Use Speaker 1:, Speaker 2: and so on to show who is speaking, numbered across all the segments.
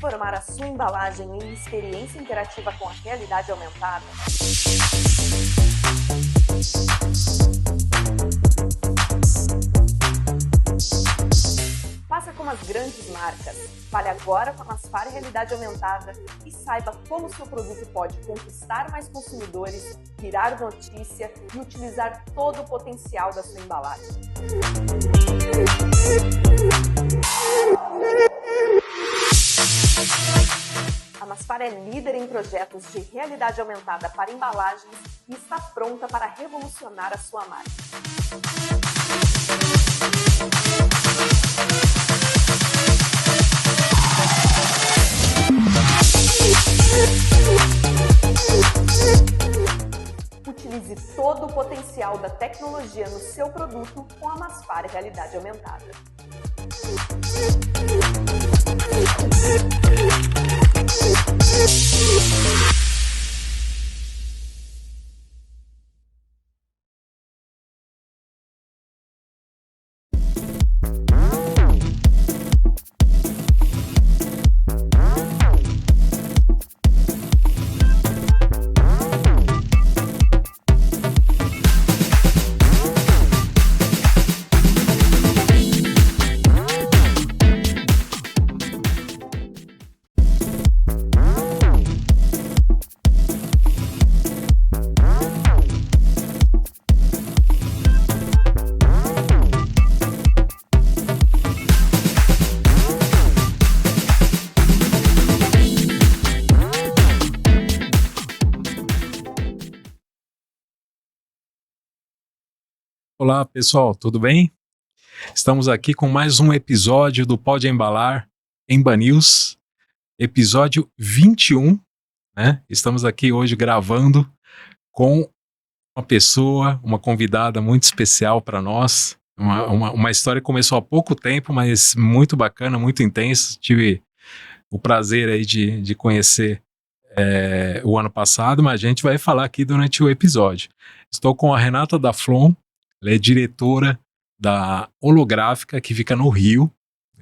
Speaker 1: transformar a sua embalagem em experiência interativa com a realidade aumentada? Faça como as grandes marcas. Fale agora com a Maspar Realidade Aumentada e saiba como seu produto pode conquistar mais consumidores, virar notícia e utilizar todo o potencial da sua embalagem. A Maspar é líder em projetos de realidade aumentada para embalagens e está pronta para revolucionar a sua marca. Utilize todo o potencial da tecnologia no seu produto com a Maspar Realidade Aumentada.
Speaker 2: Olá pessoal, tudo bem? Estamos aqui com mais um episódio do Pode Embalar Emba News, episódio 21, né? Estamos aqui hoje gravando com uma pessoa, uma convidada muito especial para nós, uma história que começou há pouco tempo, mas muito bacana, muito intensa. Tive o prazer aí de conhecer o ano passado, mas a gente vai falar aqui durante o episódio. Estou com a Renata Daflon. Ela é diretora da Holográfica, que fica no Rio.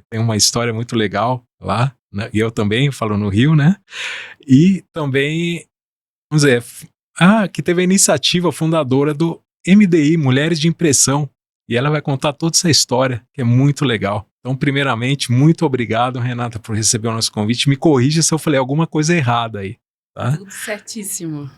Speaker 2: Tem uma história muito legal lá, né? E eu também falo no Rio, né? E também, vamos dizer, que teve a iniciativa fundadora do MDI, Mulheres de Impressão. E ela vai contar toda essa história, que é muito legal. Então, primeiramente, muito obrigado, Renata, por receber o nosso convite. Me corrija se eu falei alguma coisa errada aí, tá?
Speaker 3: Tudo certíssimo.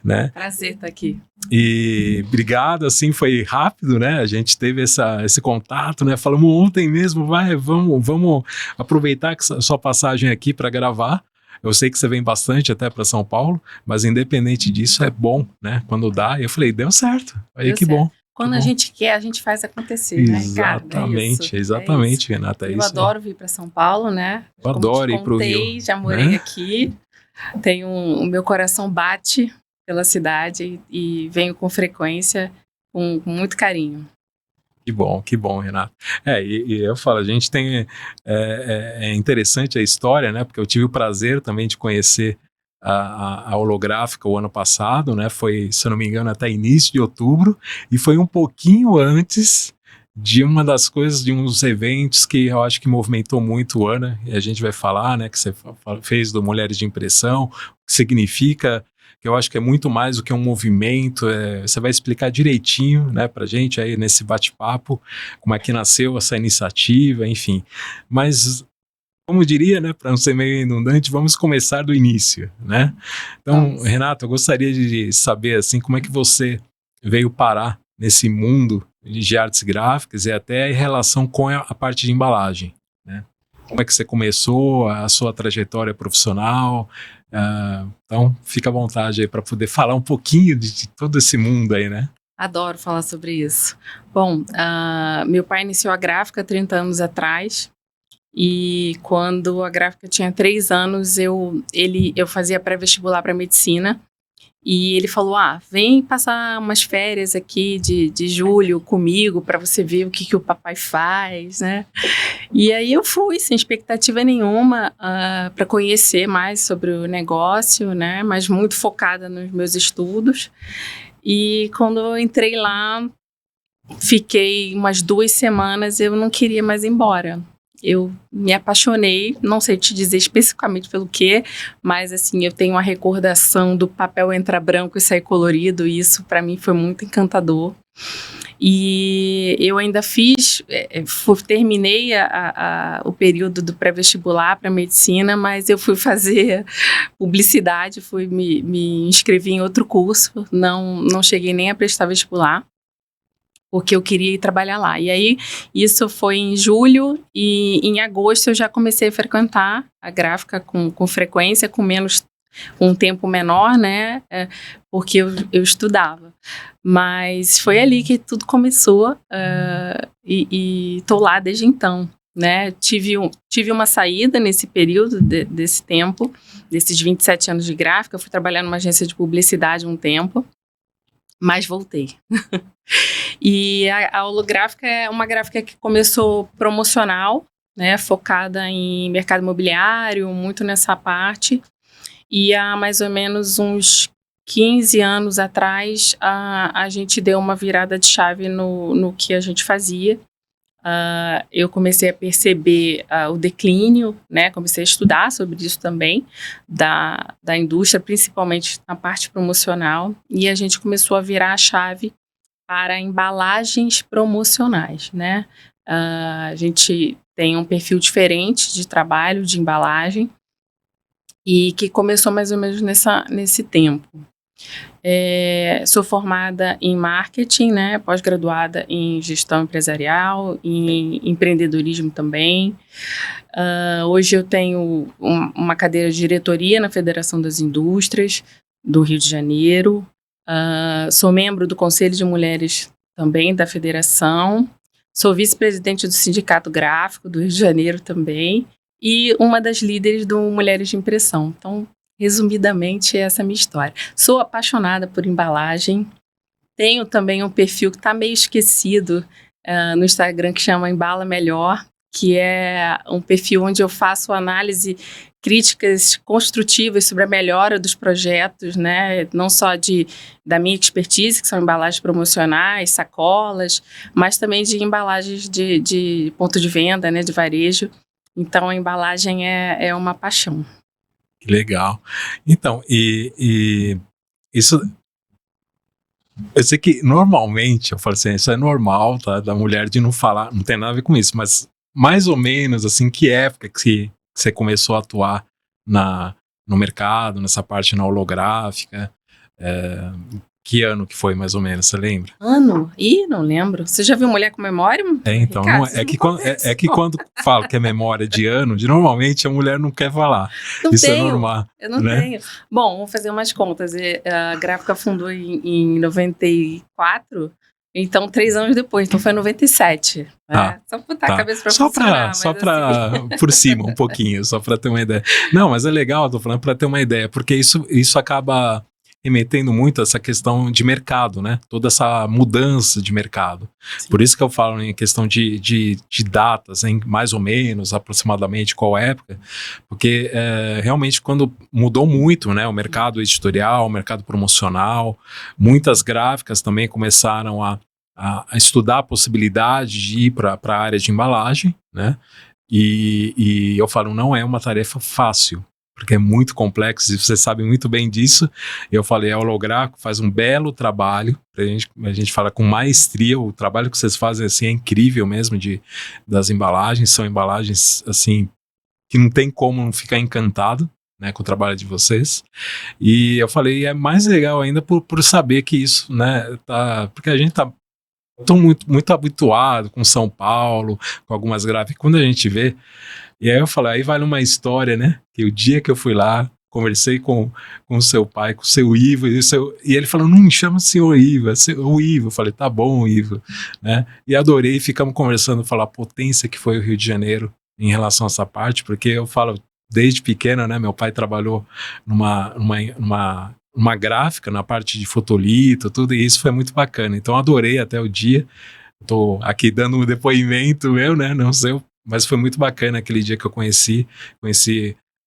Speaker 2: Né?
Speaker 3: Prazer estar aqui.
Speaker 2: E obrigado, assim, foi rápido, né? A gente teve esse contato, né? Falamos ontem mesmo, vamos aproveitar que a sua passagem aqui para gravar. Eu sei que você vem bastante até para São Paulo, mas independente disso é bom, né? Quando dá, eu falei, deu certo. Aí
Speaker 3: deu
Speaker 2: que
Speaker 3: certo.
Speaker 2: Bom.
Speaker 3: Quando
Speaker 2: que
Speaker 3: a
Speaker 2: bom.
Speaker 3: gente quer, a gente faz acontecer,
Speaker 2: Exatamente,
Speaker 3: né,
Speaker 2: exatamente, Renata.
Speaker 3: Eu adoro vir para São Paulo, né?
Speaker 2: Eu adoro ir para o Rio.
Speaker 3: Já morei
Speaker 2: né?
Speaker 3: aqui, o meu coração bate pela cidade e venho com frequência, com muito carinho.
Speaker 2: Que bom, Renato. E eu falo, a gente tem, é interessante a história, né, porque eu tive o prazer também de conhecer a Holográfica o ano passado, né, foi, se eu não me engano, até início de outubro, e foi um pouquinho antes de uma das coisas, de uns eventos que eu acho que movimentou muito o ano, e a gente vai falar, né, que você fez do Mulheres de Impressão, o que significa, que eu acho que é muito mais do que um movimento. Você vai explicar direitinho, né, pra gente aí nesse bate-papo, como é que nasceu essa iniciativa, enfim. Mas, como diria, né, para não ser meio redundante, vamos começar do início, né? Então, Renata, eu gostaria de saber, assim, como é que você veio parar nesse mundo de artes gráficas e até em relação com a parte de embalagem, né? Como é que você começou a sua trajetória profissional? Então, fica à vontade aí para poder falar um pouquinho de todo esse mundo aí, né?
Speaker 3: Adoro falar sobre isso. Bom, meu pai iniciou a gráfica 30 anos atrás e quando a gráfica tinha 3 anos, eu fazia pré-vestibular para medicina. E ele falou, vem passar umas férias aqui de julho comigo para você ver o que o papai faz, né? E aí eu fui, sem expectativa nenhuma, para conhecer mais sobre o negócio, né? Mas muito focada nos meus estudos. E quando eu entrei lá, fiquei umas 2 semanas, eu não queria mais ir embora. eu me apaixonei, não sei te dizer especificamente pelo quê, mas assim, eu tenho uma recordação do papel entrar branco e sair colorido, e isso para mim foi muito encantador. E eu ainda terminei o período do pré-vestibular para medicina, mas eu fui fazer publicidade, me inscrevi em outro curso, não cheguei nem a prestar vestibular, porque eu queria ir trabalhar lá. E aí, isso foi em julho, e em agosto eu já comecei a frequentar a gráfica com frequência, com um tempo menor, né, porque eu estudava. Mas foi ali que tudo começou, e estou lá desde então, né. Tive uma saída nesse período, desse tempo, desses 27 anos de gráfica. Eu fui trabalhar numa agência de publicidade um tempo, mas voltei. E a holográfica é uma gráfica que começou promocional, né, focada em mercado imobiliário, muito nessa parte. E há mais ou menos uns 15 anos atrás, a gente deu uma virada de chave no que a gente fazia. Eu comecei a perceber o declínio, né? Comecei a estudar sobre isso também, da indústria, principalmente na parte promocional, e a gente começou a virar a chave para embalagens promocionais, né? A gente tem um perfil diferente de trabalho, de embalagem, e que começou mais ou menos nesse tempo. Sou formada em marketing, né, pós-graduada em gestão empresarial, em empreendedorismo também. Hoje eu tenho uma cadeira de diretoria na Federação das Indústrias do Rio de Janeiro. Sou membro do Conselho de Mulheres também da Federação. Sou vice-presidente do Sindicato Gráfico do Rio de Janeiro também. E uma das líderes do Mulheres de Impressão. Então, resumidamente, essa é a minha história. Sou apaixonada por embalagem. Tenho também um perfil que está meio esquecido no Instagram, que chama Embala Melhor, que é um perfil onde eu faço análise, críticas construtivas sobre a melhora dos projetos, né? Não só da minha expertise, que são embalagens promocionais, sacolas, mas também de embalagens de ponto de venda, né? De varejo. Então, a embalagem é uma paixão.
Speaker 2: Legal. Então, e isso... Eu sei que normalmente, eu falo assim, isso é normal, tá? Da mulher de não falar, não tem nada a ver com isso, mas mais ou menos, assim, que época que você começou a atuar no mercado, nessa parte na holográfica? Que ano que foi, mais ou menos, você lembra?
Speaker 3: Ano? Ih, não lembro. Você já viu mulher com memória?
Speaker 2: Então,
Speaker 3: Ricardo,
Speaker 2: é que quando fala que é memória de ano, normalmente a mulher não quer falar.
Speaker 3: Não
Speaker 2: Isso
Speaker 3: tenho,
Speaker 2: é normal.
Speaker 3: Eu não
Speaker 2: né?
Speaker 3: tenho. Bom, vamos fazer umas contas. A gráfica fundou em 94, então 3 anos depois, então foi em 97.
Speaker 2: Tá,
Speaker 3: Só botar a cabeça pra
Speaker 2: só
Speaker 3: funcionar.
Speaker 2: Só por cima um pouquinho, só para ter uma ideia. Não, mas é legal, tô falando para ter uma ideia, porque isso acaba remetendo muito a essa questão de mercado, né? Toda essa mudança de mercado. Sim. Por isso que eu falo em questão de datas, em mais ou menos, aproximadamente, qual época, porque realmente quando mudou muito, né? O mercado editorial, o mercado promocional, muitas gráficas também começaram a estudar a possibilidade de ir para a área de embalagem, né? E eu falo, não é uma tarefa fácil, porque é muito complexo, e você sabe muito bem disso. Eu falei, a holográfico faz um belo trabalho, a gente fala com maestria, o trabalho que vocês fazem assim, é incrível mesmo, das embalagens, são embalagens assim, que não tem como não ficar encantado, né, com o trabalho de vocês. E eu falei, é mais legal ainda por saber que isso, né, porque a gente tô muito habituado com São Paulo, com algumas gráficas, quando a gente vê. E aí eu falei, aí vale uma história, né? Que o dia que eu fui lá, conversei com o seu pai, com o seu Ivo, e ele falou, não me chama senhor Ivo, é o Ivo. Eu falei, tá bom, Ivo. Né? E adorei, ficamos conversando, falar a potência que foi o Rio de Janeiro em relação a essa parte, porque eu falo, desde pequeno, né? Meu pai trabalhou numa gráfica, na parte de fotolito, tudo, e isso foi muito bacana. Então adorei até o dia. Estou aqui dando um depoimento meu, né? Não sei, mas foi muito bacana aquele dia que eu conheci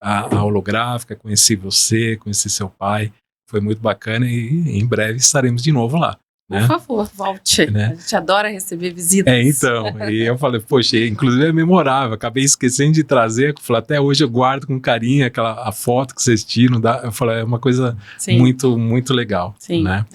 Speaker 2: a holográfica, conheci você, conheci seu pai, foi muito bacana, e em breve estaremos de novo lá.
Speaker 3: Por
Speaker 2: né?
Speaker 3: favor, volte.
Speaker 2: Né?
Speaker 3: A gente adora receber visitas.
Speaker 2: Então, e eu falei, poxa, inclusive é memorável, acabei esquecendo de trazer, falei, até hoje eu guardo com carinho a foto que vocês tiram, eu falei, é uma coisa muito, muito legal,
Speaker 3: Sim,
Speaker 2: né?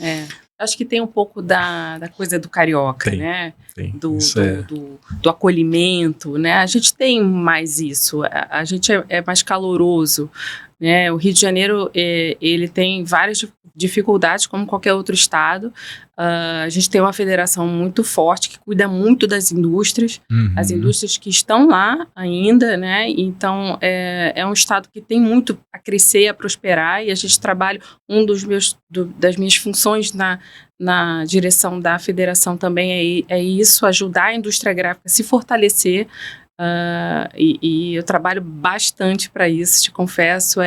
Speaker 3: Acho que tem um pouco da coisa do carioca, né? Do acolhimento, né? A gente tem mais isso, a gente é mais caloroso, né? O Rio de Janeiro, ele tem várias dificuldades, como qualquer outro estado. A gente tem uma federação muito forte, que cuida muito das indústrias, as indústrias que estão lá ainda, né? Então, é um estado que tem muito a crescer, a prosperar, e a gente trabalha, das minhas funções na direção da federação também é isso, ajudar a indústria gráfica a se fortalecer, e eu trabalho bastante para isso, te confesso,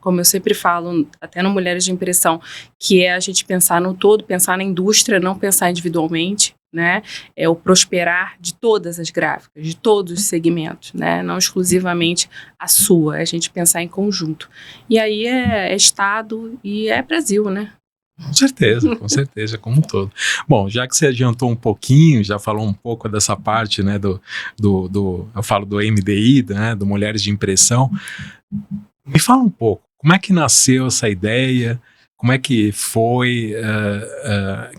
Speaker 3: como eu sempre falo, até no Mulheres de Impressão, que é a gente pensar no todo, pensar na indústria, não pensar individualmente, né? É o prosperar de todas as gráficas, de todos os segmentos, né? Não exclusivamente a sua, é a gente pensar em conjunto. E aí é Estado e é Brasil, né?
Speaker 2: Com certeza, como um todo. Bom, já que você adiantou um pouquinho, já falou um pouco dessa parte, né, eu falo do MDI, né, do Mulheres de Impressão, me fala um pouco, como é que nasceu essa ideia, como é que foi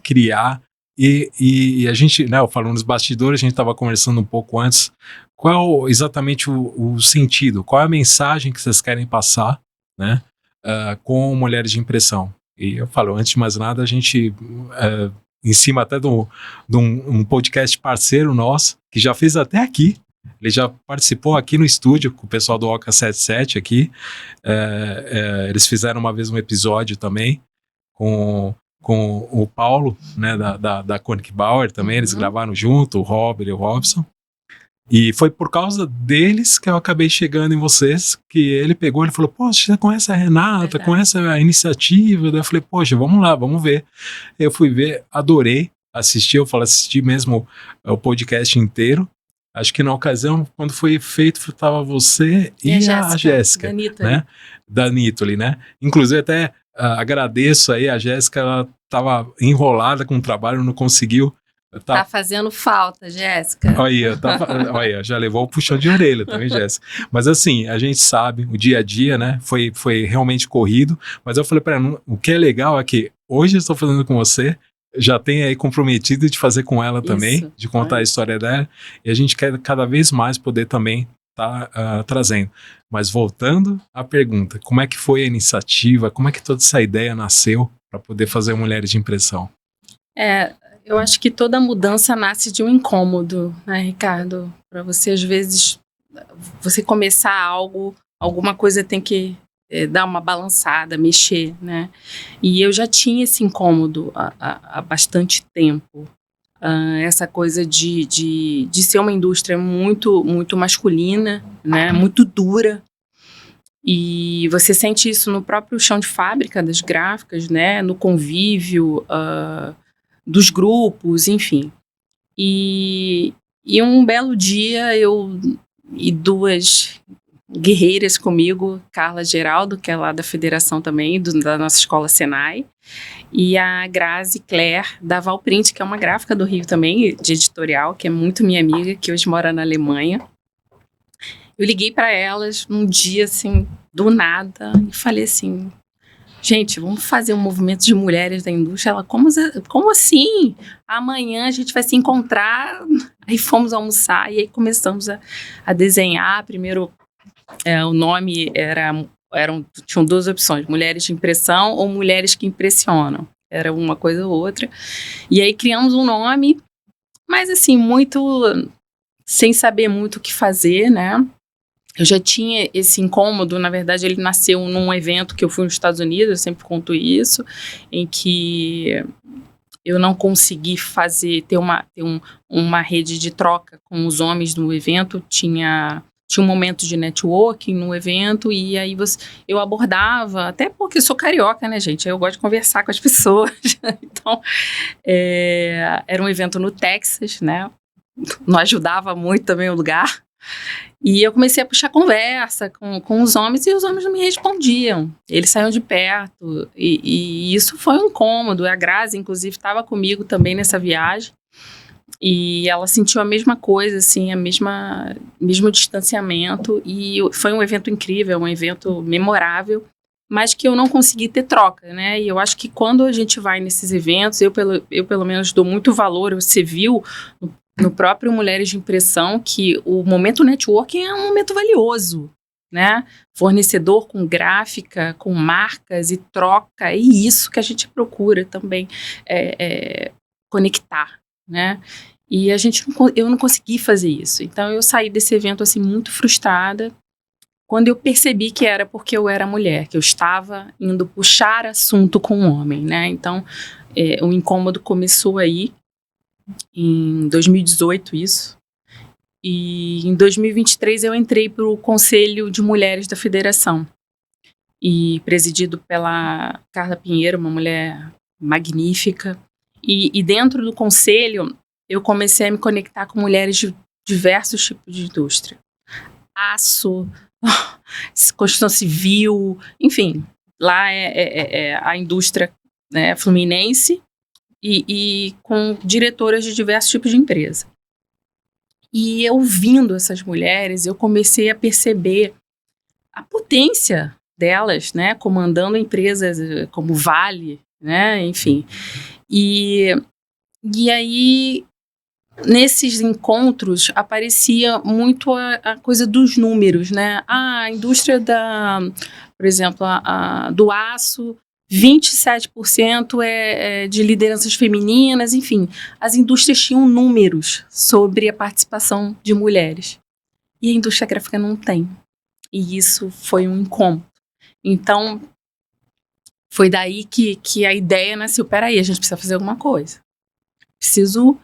Speaker 2: criar, e a gente, né, eu falo nos bastidores, a gente estava conversando um pouco antes, qual exatamente o sentido, qual é a mensagem que vocês querem passar, né, com Mulheres de Impressão? E eu falo, antes de mais nada, a gente, em cima até de um podcast parceiro nosso, que já fez até aqui, ele já participou aqui no estúdio com o pessoal do Oca 77 aqui, eles fizeram uma vez um episódio também com o Paulo, né, da Koenig Bauer também, eles gravaram junto, o Robert e o Robson. E foi por causa deles que eu acabei chegando em vocês, que ele pegou, ele falou, poxa, você conhece a Renata, conhece a iniciativa? Daí eu falei, poxa, vamos lá, vamos ver. Eu fui ver, adorei assistir, assisti mesmo o podcast inteiro. Acho que na ocasião, quando foi feito, estava você e a Jéssica, né? Da Nitoli, né? Inclusive até agradeço aí a Jéssica, ela estava enrolada com o trabalho, não conseguiu.
Speaker 3: Tá fazendo falta, Jéssica.
Speaker 2: Olha, já levou o puxão de orelha também, Jéssica. Mas assim, a gente sabe, o dia a dia, né, foi realmente corrido, mas eu falei para ela, o que é legal é que hoje eu estou fazendo com você, já tem aí comprometido de fazer com ela também, de contar a história dela, e a gente quer cada vez mais poder também estar trazendo. Mas voltando à pergunta, como é que foi a iniciativa, como é que toda essa ideia nasceu para poder fazer Mulheres de Impressão?
Speaker 3: Eu acho que toda mudança nasce de um incômodo, né, Ricardo? Para você, às vezes, você começar algo, alguma coisa tem que dar uma balançada, mexer, né? E eu já tinha esse incômodo há bastante tempo. Essa coisa de ser uma indústria muito, muito masculina, né? Muito dura. E você sente isso no próprio chão de fábrica das gráficas, né? No convívio dos grupos, enfim. E um belo dia eu e duas guerreiras comigo, Carla Geraldo, que é lá da federação também, da nossa escola Senai, e a Grazi Claire, da Valprint, que é uma gráfica do Rio também, de editorial, que é muito minha amiga, que hoje mora na Alemanha. Eu liguei para elas num dia, assim, do nada, e falei assim, gente, vamos fazer um movimento de mulheres da indústria. Ela, como assim? Amanhã a gente vai se encontrar. Aí fomos almoçar e aí começamos a desenhar. Primeiro, o nome tinham duas opções, Mulheres de Impressão ou Mulheres que Impressionam. Era uma coisa ou outra. E aí criamos um nome, mas assim, muito sem saber muito o que fazer, né? Eu já tinha esse incômodo, na verdade ele nasceu num evento que eu fui nos Estados Unidos, eu sempre conto isso, em que eu não consegui ter uma rede de troca com os homens no evento, tinha um momento de networking no evento, e aí eu abordava, até porque sou carioca, né, gente, eu gosto de conversar com as pessoas, então era um evento no Texas, né, não ajudava muito também o lugar. E eu comecei a puxar conversa com os homens e os homens não me respondiam. Eles saíam de perto e isso foi um incômodo. A Grazi, inclusive, estava comigo também nessa viagem e ela sentiu a mesma coisa, assim, mesmo distanciamento. E foi um evento incrível, um evento memorável, mas que eu não consegui ter troca, né? E eu acho que quando a gente vai nesses eventos, eu pelo menos dou muito valor. Você viu no próprio Mulheres de Impressão que o momento networking é um momento valioso, né? Fornecedor com gráfica, com marcas e troca, é isso que a gente procura também, conectar, né? E eu não consegui fazer isso. Então eu saí desse evento assim muito frustrada, quando eu percebi que era porque eu era mulher, que eu estava indo puxar assunto com um homem, né? Então, o incômodo começou aí, em 2018 isso, e em 2023 eu entrei para o Conselho de Mulheres da Federação, e presidido pela Carla Pinheiro, uma mulher magnífica, e dentro do conselho eu comecei a me conectar com mulheres de diversos tipos de indústria. Aço, construção civil, enfim, lá é a indústria, né, fluminense e com diretoras de diversos tipos de empresa. E eu ouvindo essas mulheres, eu comecei a perceber a potência delas, né, comandando empresas como Vale, né, enfim. E aí nesses encontros aparecia muito a coisa dos números, né? A indústria por exemplo, do aço, 27% é de lideranças femininas, enfim. As indústrias tinham números sobre a participação de mulheres. E a indústria gráfica não tem. E isso foi um incômodo. Então, foi daí que a ideia nasceu. Peraí, a gente precisa fazer alguma coisa. Preciso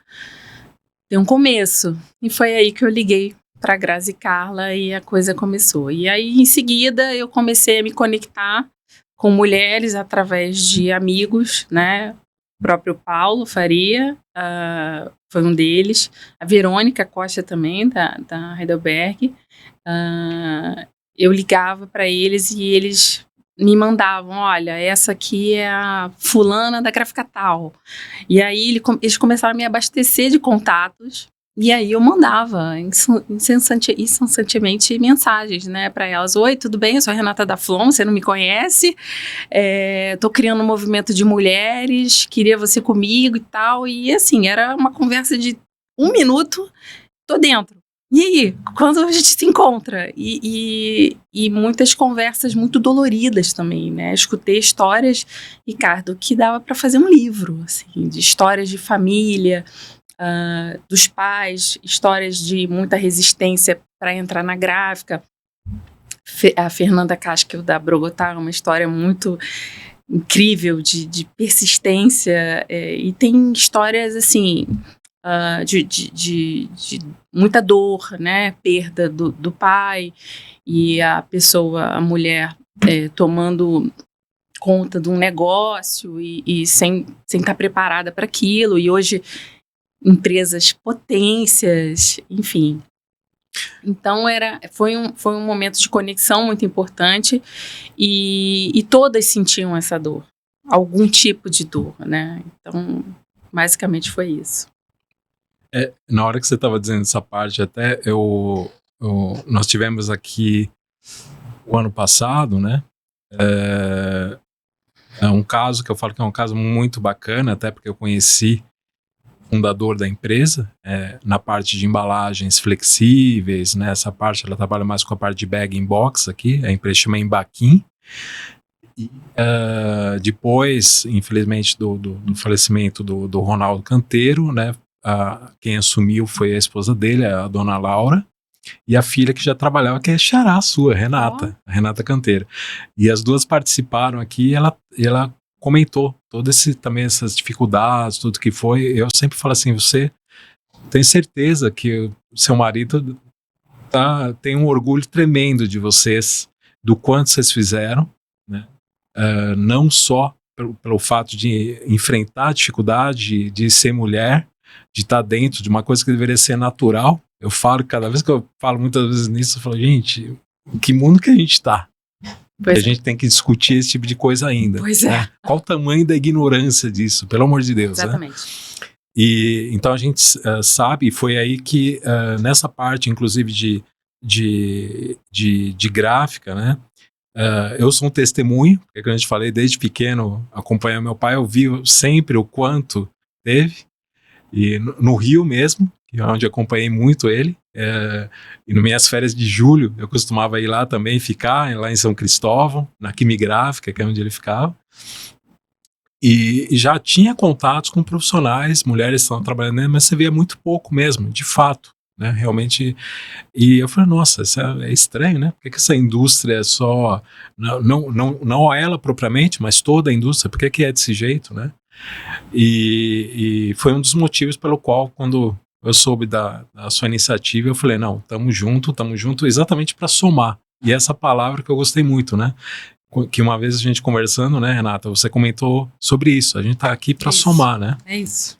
Speaker 3: ter um começo. E foi aí que eu liguei para Grazi e Carla e a coisa começou. E aí, em seguida, eu comecei a me conectar com mulheres através de amigos, né? O próprio Paulo Faria foi um deles. A Verônica Costa também, da Heidelberg. Eu ligava para eles e eles me mandavam, olha, essa aqui é a fulana da gráfica tal. E aí eles começaram a me abastecer de contatos, e aí eu mandava incessantemente mensagens, né, para elas. Oi, tudo bem? Eu sou a Renata da Flon, você não me conhece? Tô criando um movimento de mulheres, queria você comigo e tal. E assim, era uma conversa de 1 minuto, tô dentro. E aí, quando a gente se encontra? E muitas conversas muito doloridas também, né? Escutei histórias, Ricardo, que dava para fazer um livro, assim, de histórias de família, dos pais, histórias de muita resistência para entrar na gráfica. A Fernanda Casquel, da Brogotá, uma história muito incrível de persistência, e tem histórias, assim... de muita dor, né, perda do pai, e a mulher tomando conta de um negócio e sem estar preparada para aquilo, e hoje empresas potências, enfim. Então foi um momento de conexão muito importante, e todas sentiam essa dor, algum tipo de dor, né, então basicamente foi isso.
Speaker 2: Na hora que você estava dizendo essa parte, até nós tivemos aqui o ano passado, né? É um caso que eu falo que é um caso muito bacana, até porque eu conheci o fundador da empresa, na parte de embalagens flexíveis, né? Essa parte, ela trabalha mais com a parte de bag-in-box aqui, a empresa chama Embaquim. E depois, infelizmente, do falecimento do Ronaldo Canteiro, né? Quem assumiu foi a esposa dele, a dona Laura, e a filha que já trabalhava, que é xará sua, Renata, a Renata Canteiro. E as duas participaram aqui, e ela comentou também essas dificuldades, tudo que foi. Eu sempre falo assim, você tem certeza que o seu marido tem um orgulho tremendo de vocês, do quanto vocês fizeram, né? Não só pelo fato de enfrentar a dificuldade de ser mulher, de estar dentro de uma coisa que deveria ser natural, Eu falo, cada vez que eu falo muitas vezes nisso, eu falo, gente, que mundo que a gente tá? A gente tem que discutir esse tipo de coisa ainda.
Speaker 3: Pois é.
Speaker 2: Né? Qual o tamanho da ignorância disso, pelo amor de Deus.
Speaker 3: Exatamente.
Speaker 2: Né? E então a gente sabe, e foi aí que nessa parte, inclusive de gráfica, né? Eu sou um testemunho, porque como eu te falei, desde pequeno, acompanhando meu pai, eu vi sempre o quanto teve, e no Rio mesmo, que é onde eu acompanhei muito ele, e nas minhas férias de julho, eu costumava ir lá também, ficar lá em São Cristóvão, na Quimigráfica, que é onde ele ficava, e já tinha contatos com profissionais, mulheres que estavam trabalhando, mas você via muito pouco mesmo, de fato, né, realmente. E eu falei, nossa, isso é estranho, né? Por que essa indústria é só, não ela propriamente, mas toda a indústria, por que é desse jeito, né? E foi um dos motivos pelo qual, quando eu soube da sua iniciativa, eu falei, não, tamo junto exatamente para somar. E essa palavra que eu gostei muito, né? Que uma vez a gente conversando, né, Renata, você comentou sobre isso, a gente tá aqui para somar, né?
Speaker 3: É isso.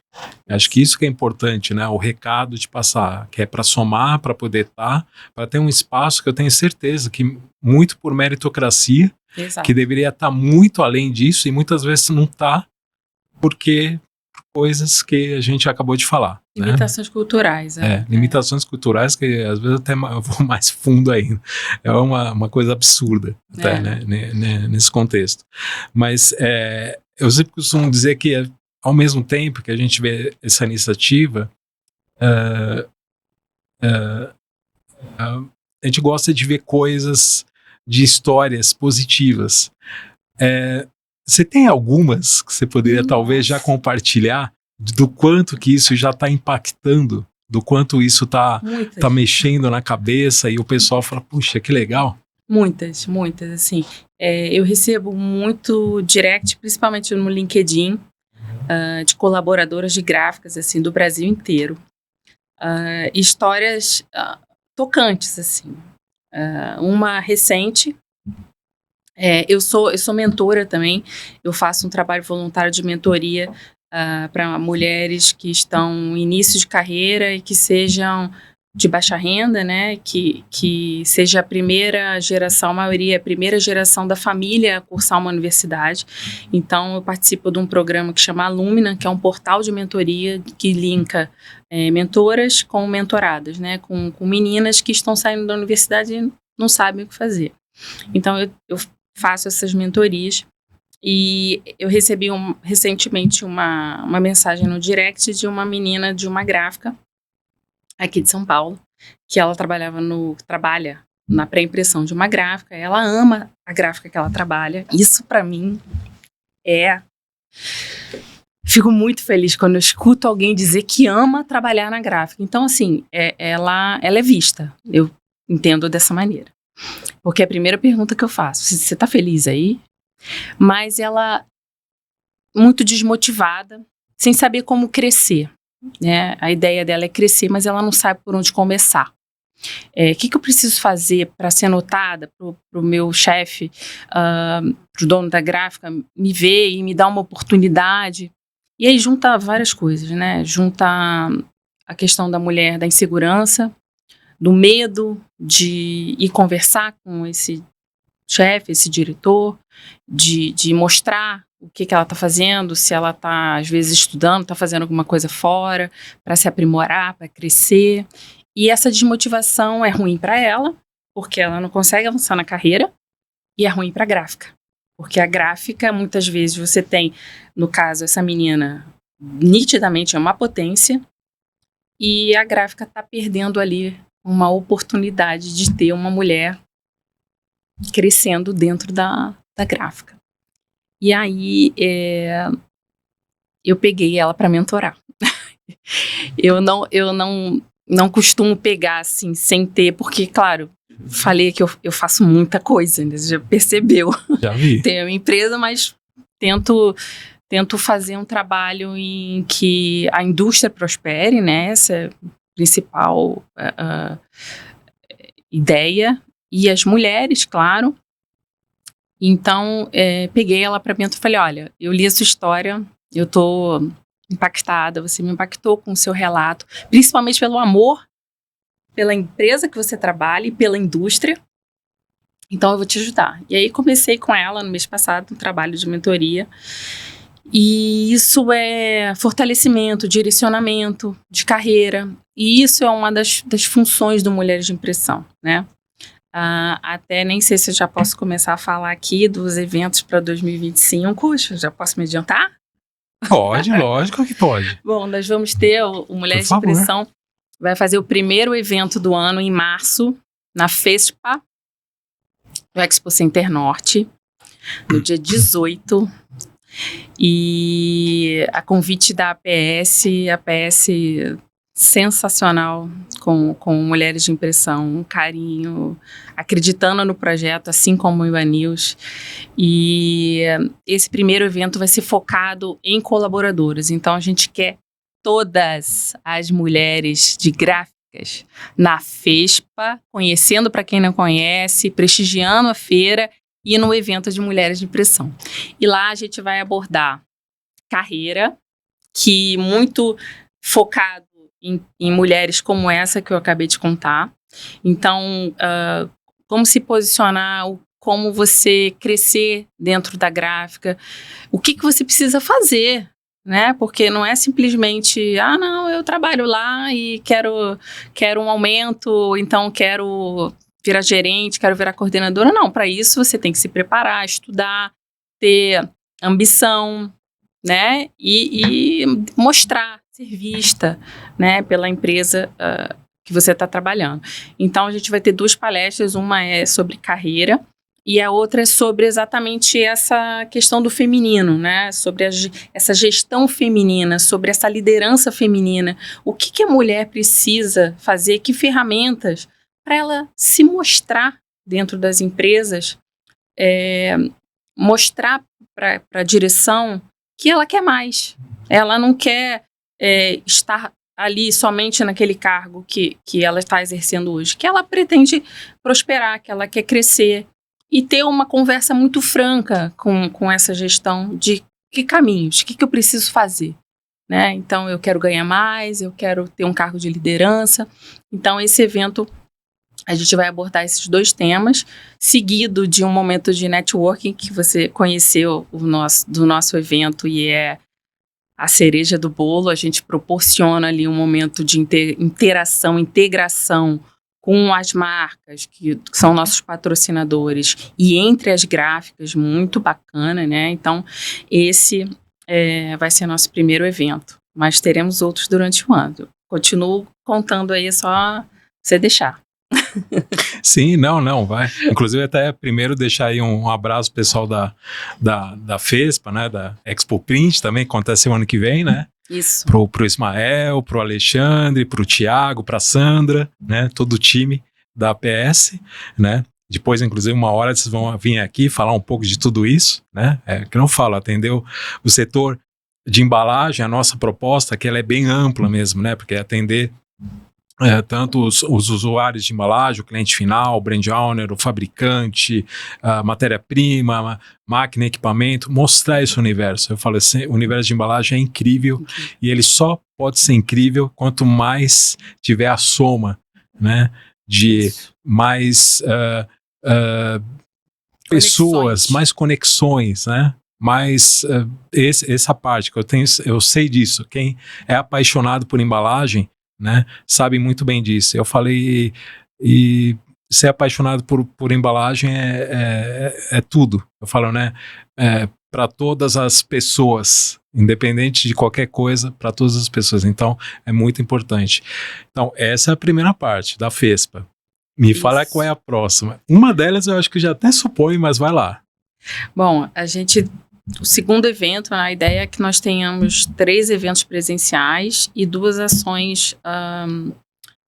Speaker 2: Acho que isso que é importante, né? O recado de passar, que é para somar, para poder estar, para ter um espaço que eu tenho certeza que muito por meritocracia,
Speaker 3: Exato.
Speaker 2: que deveria estar muito além disso e muitas vezes não está, porque coisas que a gente acabou de falar.
Speaker 3: Limitações, né? Culturais.
Speaker 2: Limitações culturais que às vezes até eu vou mais fundo ainda. É uma coisa absurda, até, né? Nesse contexto. Mas eu sempre costumo dizer que ao mesmo tempo que a gente vê essa iniciativa, a gente gosta de ver coisas, de histórias positivas. Você tem algumas que você poderia talvez já compartilhar do quanto que isso já está impactando, do quanto isso está mexendo na cabeça e o pessoal fala, puxa, que legal.
Speaker 3: Muitas, assim. Eu recebo muito direct, principalmente no LinkedIn, de colaboradoras de gráficas, assim, do Brasil inteiro. Histórias tocantes, assim. Uma recente, eu sou mentora também, eu faço um trabalho voluntário de mentoria para mulheres que estão em início de carreira e que sejam de baixa renda, né, que seja a primeira geração, a maioria é a primeira geração da família a cursar uma universidade. Então, eu participo de um programa que chama Alumina, que é um portal de mentoria que linka mentoras com mentoradas, né, com meninas que estão saindo da universidade e não sabem o que fazer. Então, eu faço essas mentorias e eu recebi recentemente uma mensagem no direct de uma menina de uma gráfica aqui de São Paulo, que ela trabalha na pré-impressão de uma gráfica, ela ama a gráfica que ela trabalha. Isso para mim fico muito feliz quando eu escuto alguém dizer que ama trabalhar na gráfica. Então, assim, ela é vista, eu entendo dessa maneira. Porque a primeira pergunta que eu faço, você tá feliz aí? Mas ela, muito desmotivada, sem saber como crescer. Né? A ideia dela é crescer, mas ela não sabe por onde começar. O que eu preciso fazer para ser notada, para o meu chefe, para o dono da gráfica me ver e me dar uma oportunidade? E aí junta várias coisas, né? Junta a questão da mulher, da insegurança, do medo de ir conversar com esse chefe, esse diretor, de mostrar o que ela está fazendo, se ela está, às vezes, estudando, está fazendo alguma coisa fora, para se aprimorar, para crescer. E essa desmotivação é ruim para ela, porque ela não consegue avançar na carreira, e é ruim para a gráfica. Porque a gráfica, muitas vezes, você tem, no caso, essa menina, nitidamente é uma potência, e a gráfica está perdendo ali uma oportunidade de ter uma mulher crescendo dentro da gráfica. E aí, eu peguei ela para mentorar. Eu não costumo pegar, assim, sem ter, porque, claro, falei que eu faço muita coisa, né? Você já percebeu.
Speaker 2: Já vi.
Speaker 3: Tenho uma empresa, mas tento fazer um trabalho em que a indústria prospere, né? Essa é a principal ideia. E as mulheres, claro. Então, peguei ela para mentorar e falei, olha, eu li a sua história, eu tô impactada, você me impactou com o seu relato, principalmente pelo amor pela empresa que você trabalha e pela indústria. Então, eu vou te ajudar. E aí, comecei com ela no mês passado, um trabalho de mentoria. E isso é fortalecimento, direcionamento de carreira. E isso é uma das funções do Mulheres de Impressão, né? Até nem sei se eu já posso começar a falar aqui dos eventos para 2025. Já posso me adiantar?
Speaker 2: Pode, lógico que pode.
Speaker 3: Bom, nós vamos ter o Mulheres de Impressão. Vai fazer o primeiro evento do ano em março, na FESPA, no Expo Center Norte, no dia 18. E a convite da APS sensacional, com Mulheres de Impressão, um carinho, acreditando no projeto, assim como o Ivanews. E esse primeiro evento vai ser focado em colaboradoras. Então, a gente quer todas as mulheres de gráficas na FESPA, conhecendo para quem não conhece, prestigiando a feira e no evento de Mulheres de Impressão. E lá a gente vai abordar carreira, que muito focado em mulheres como essa que eu acabei de contar. Então, como se posicionar, como você crescer dentro da gráfica, o que você precisa fazer, né? Porque não é simplesmente, não, eu trabalho lá e quero um aumento, então quero virar gerente, quero virar coordenadora. Não, para isso você tem que se preparar, estudar, ter ambição, né? E mostrar, ser vista, né, pela empresa que você está trabalhando. Então, a gente vai ter 2 palestras, uma é sobre carreira e a outra é sobre exatamente essa questão do feminino, né, sobre essa gestão feminina, sobre essa liderança feminina, o que a mulher precisa fazer, que ferramentas para ela se mostrar dentro das empresas, mostrar para a direção que ela quer mais. Ela não quer estar ali somente naquele cargo que ela está exercendo hoje, que ela pretende prosperar, que ela quer crescer e ter uma conversa muito franca com essa gestão de que caminhos, o que eu preciso fazer, né? Então, eu quero ganhar mais, eu quero ter um cargo de liderança. Então, esse evento, a gente vai abordar esses 2 temas, seguido de um momento de networking que você conheceu do nosso evento e é a cereja do bolo. A gente proporciona ali um momento de interação, integração com as marcas, que são nossos patrocinadores, e entre as gráficas, muito bacana, né? Então, esse vai ser nosso primeiro evento, mas teremos outros durante o ano. Continuo contando aí, só você deixar.
Speaker 2: Sim, não, vai. Inclusive, até primeiro deixar aí um abraço pessoal da FESPA, né, da Expo Print também, que acontece o ano que vem, né?
Speaker 3: Isso.
Speaker 2: Pro Ismael, pro Alexandre, pro Thiago, pra Sandra, né? Todo o time da APS, né? Depois, inclusive, uma hora vocês vão vir aqui falar um pouco de tudo isso, né? Que eu não falo, atender o setor de embalagem, a nossa proposta, que ela é bem ampla mesmo, né? Porque atender tanto os usuários de embalagem, o cliente final, o brand owner, o fabricante, a matéria-prima, máquina, equipamento, mostrar esse universo. Eu falo assim, o universo de embalagem é incrível e ele só pode ser incrível quanto mais tiver a soma, né, de mais pessoas, mais conexões, né? Mas essa parte que eu sei disso. Quem é apaixonado por embalagem, né, sabe muito bem disso. Eu falei, e ser apaixonado por embalagem é tudo. Eu falo, né, para todas as pessoas, independente de qualquer coisa, para todas as pessoas. Então, é muito importante. Então, essa é a primeira parte da FESPA. Me fala qual é a próxima. Uma delas eu acho que já até supõe, mas vai lá.
Speaker 3: Bom, o segundo evento, a ideia é que nós tenhamos 3 eventos presenciais e 2 ações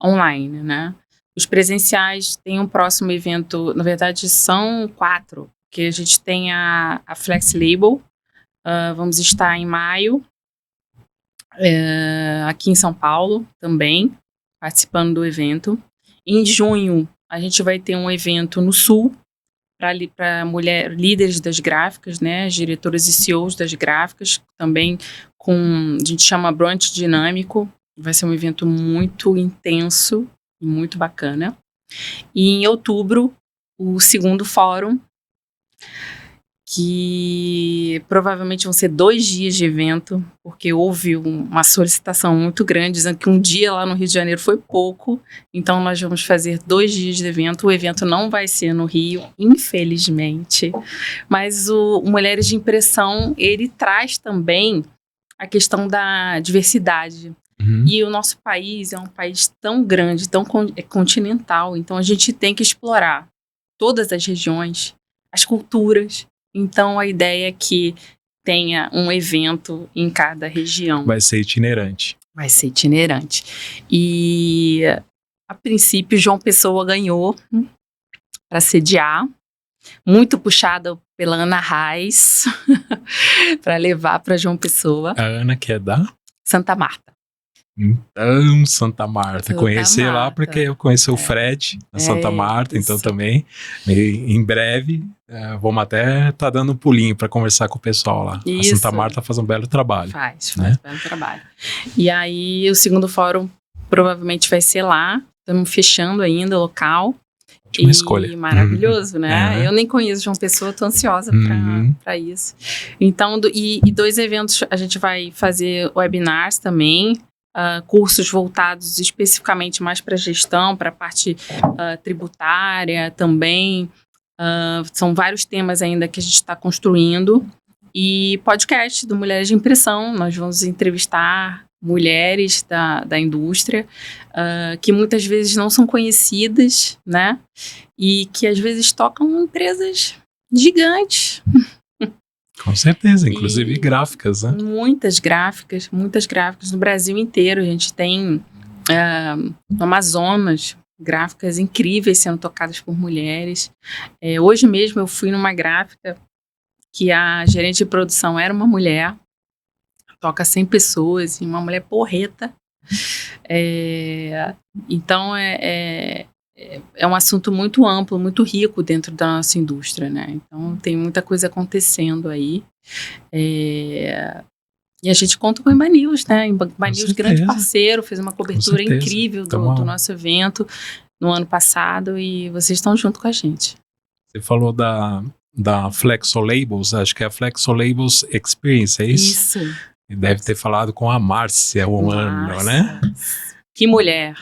Speaker 3: online, né? Os presenciais têm um próximo evento, na verdade são 4, que a gente tem a Flex Label, vamos estar em maio, aqui em São Paulo também, participando do evento. Em junho, a gente vai ter um evento no Sul, para líderes das gráficas, né, diretoras e CEOs das gráficas, também a gente chama Brunch Dinâmico. Vai ser um evento muito intenso, muito bacana. E em outubro, o segundo fórum, que provavelmente vão ser 2 dias de evento, porque houve uma solicitação muito grande, dizendo que um dia lá no Rio de Janeiro foi pouco, então nós vamos fazer 2 dias de evento. O evento não vai ser no Rio, infelizmente, mas o Mulheres de Impressão, ele traz também a questão da diversidade. E o nosso país é um país tão grande, tão continental, então a gente tem que explorar todas as regiões, as culturas. Então, a ideia é que tenha um evento em cada região.
Speaker 2: Vai ser itinerante.
Speaker 3: Vai ser itinerante. E, a princípio, João Pessoa ganhou para sediar, muito puxada pela Ana Reis, para levar para João Pessoa.
Speaker 2: A Ana, que é da?
Speaker 3: Santa Marta.
Speaker 2: Então, Santa Marta. Conheci lá porque eu conheci o Fred na Santa Marta,
Speaker 3: isso.
Speaker 2: então também, em breve, vamos até estar dando um pulinho para conversar com o pessoal lá.
Speaker 3: Isso.
Speaker 2: A Santa Marta faz um belo trabalho.
Speaker 3: Faz
Speaker 2: né?
Speaker 3: um belo trabalho. E aí, o segundo fórum provavelmente vai ser lá. Estamos fechando ainda o local.
Speaker 2: Ótima escolha.
Speaker 3: Maravilhoso, né? Eu nem conheço João Pessoa, estou ansiosa para isso. Então, e 2 eventos, a gente vai fazer webinars também, cursos voltados especificamente mais para gestão, para a parte tributária também. São vários temas ainda que a gente está construindo. E podcast do Mulheres de Impressão, nós vamos entrevistar mulheres da indústria, que muitas vezes não são conhecidas, né? E que às vezes tocam empresas gigantes.
Speaker 2: Com certeza, inclusive gráficas, né?
Speaker 3: Muitas gráficas no Brasil inteiro. A gente tem no Amazonas gráficas incríveis sendo tocadas por mulheres. Hoje mesmo eu fui numa gráfica que a gerente de produção era uma mulher, toca 100 pessoas, e uma mulher porreta. Então é um assunto muito amplo, muito rico dentro da nossa indústria, né? Então tem muita coisa acontecendo aí. E a gente conta com o Embanews, né? Embanews, grande parceiro, fez uma cobertura incrível do nosso evento no ano passado, e vocês estão junto com a gente.
Speaker 2: Você falou da Flexo Labels, acho que é a Flexo Labels Experience, é isso?
Speaker 3: Isso.
Speaker 2: E deve ter falado com a Márcia ano, né?
Speaker 3: Que mulher!